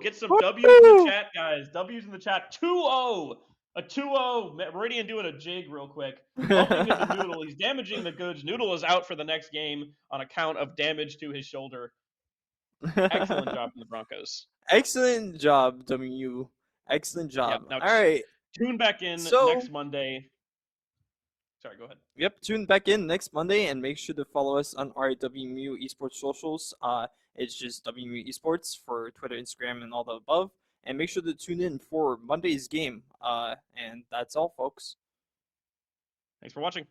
Get some W's in the Woo! chat, guys. W's in the chat. 2-0. A 2-0. Meridian doing a jig real quick. Bumping into Noodle. He's damaging the goods. Noodle is out for the next game on account of damage to his shoulder. Excellent job from the Broncos. Excellent job, WMU. Excellent Yeah. job. Now All right. tune back in So, next Monday. Sorry, go ahead. yep, tune back in next Monday and make sure to follow us on our WMU Esports socials. It's just WMU Esports for Twitter, Instagram, and all the above. And make sure to tune in for Monday's game. And that's all, folks. Thanks for watching.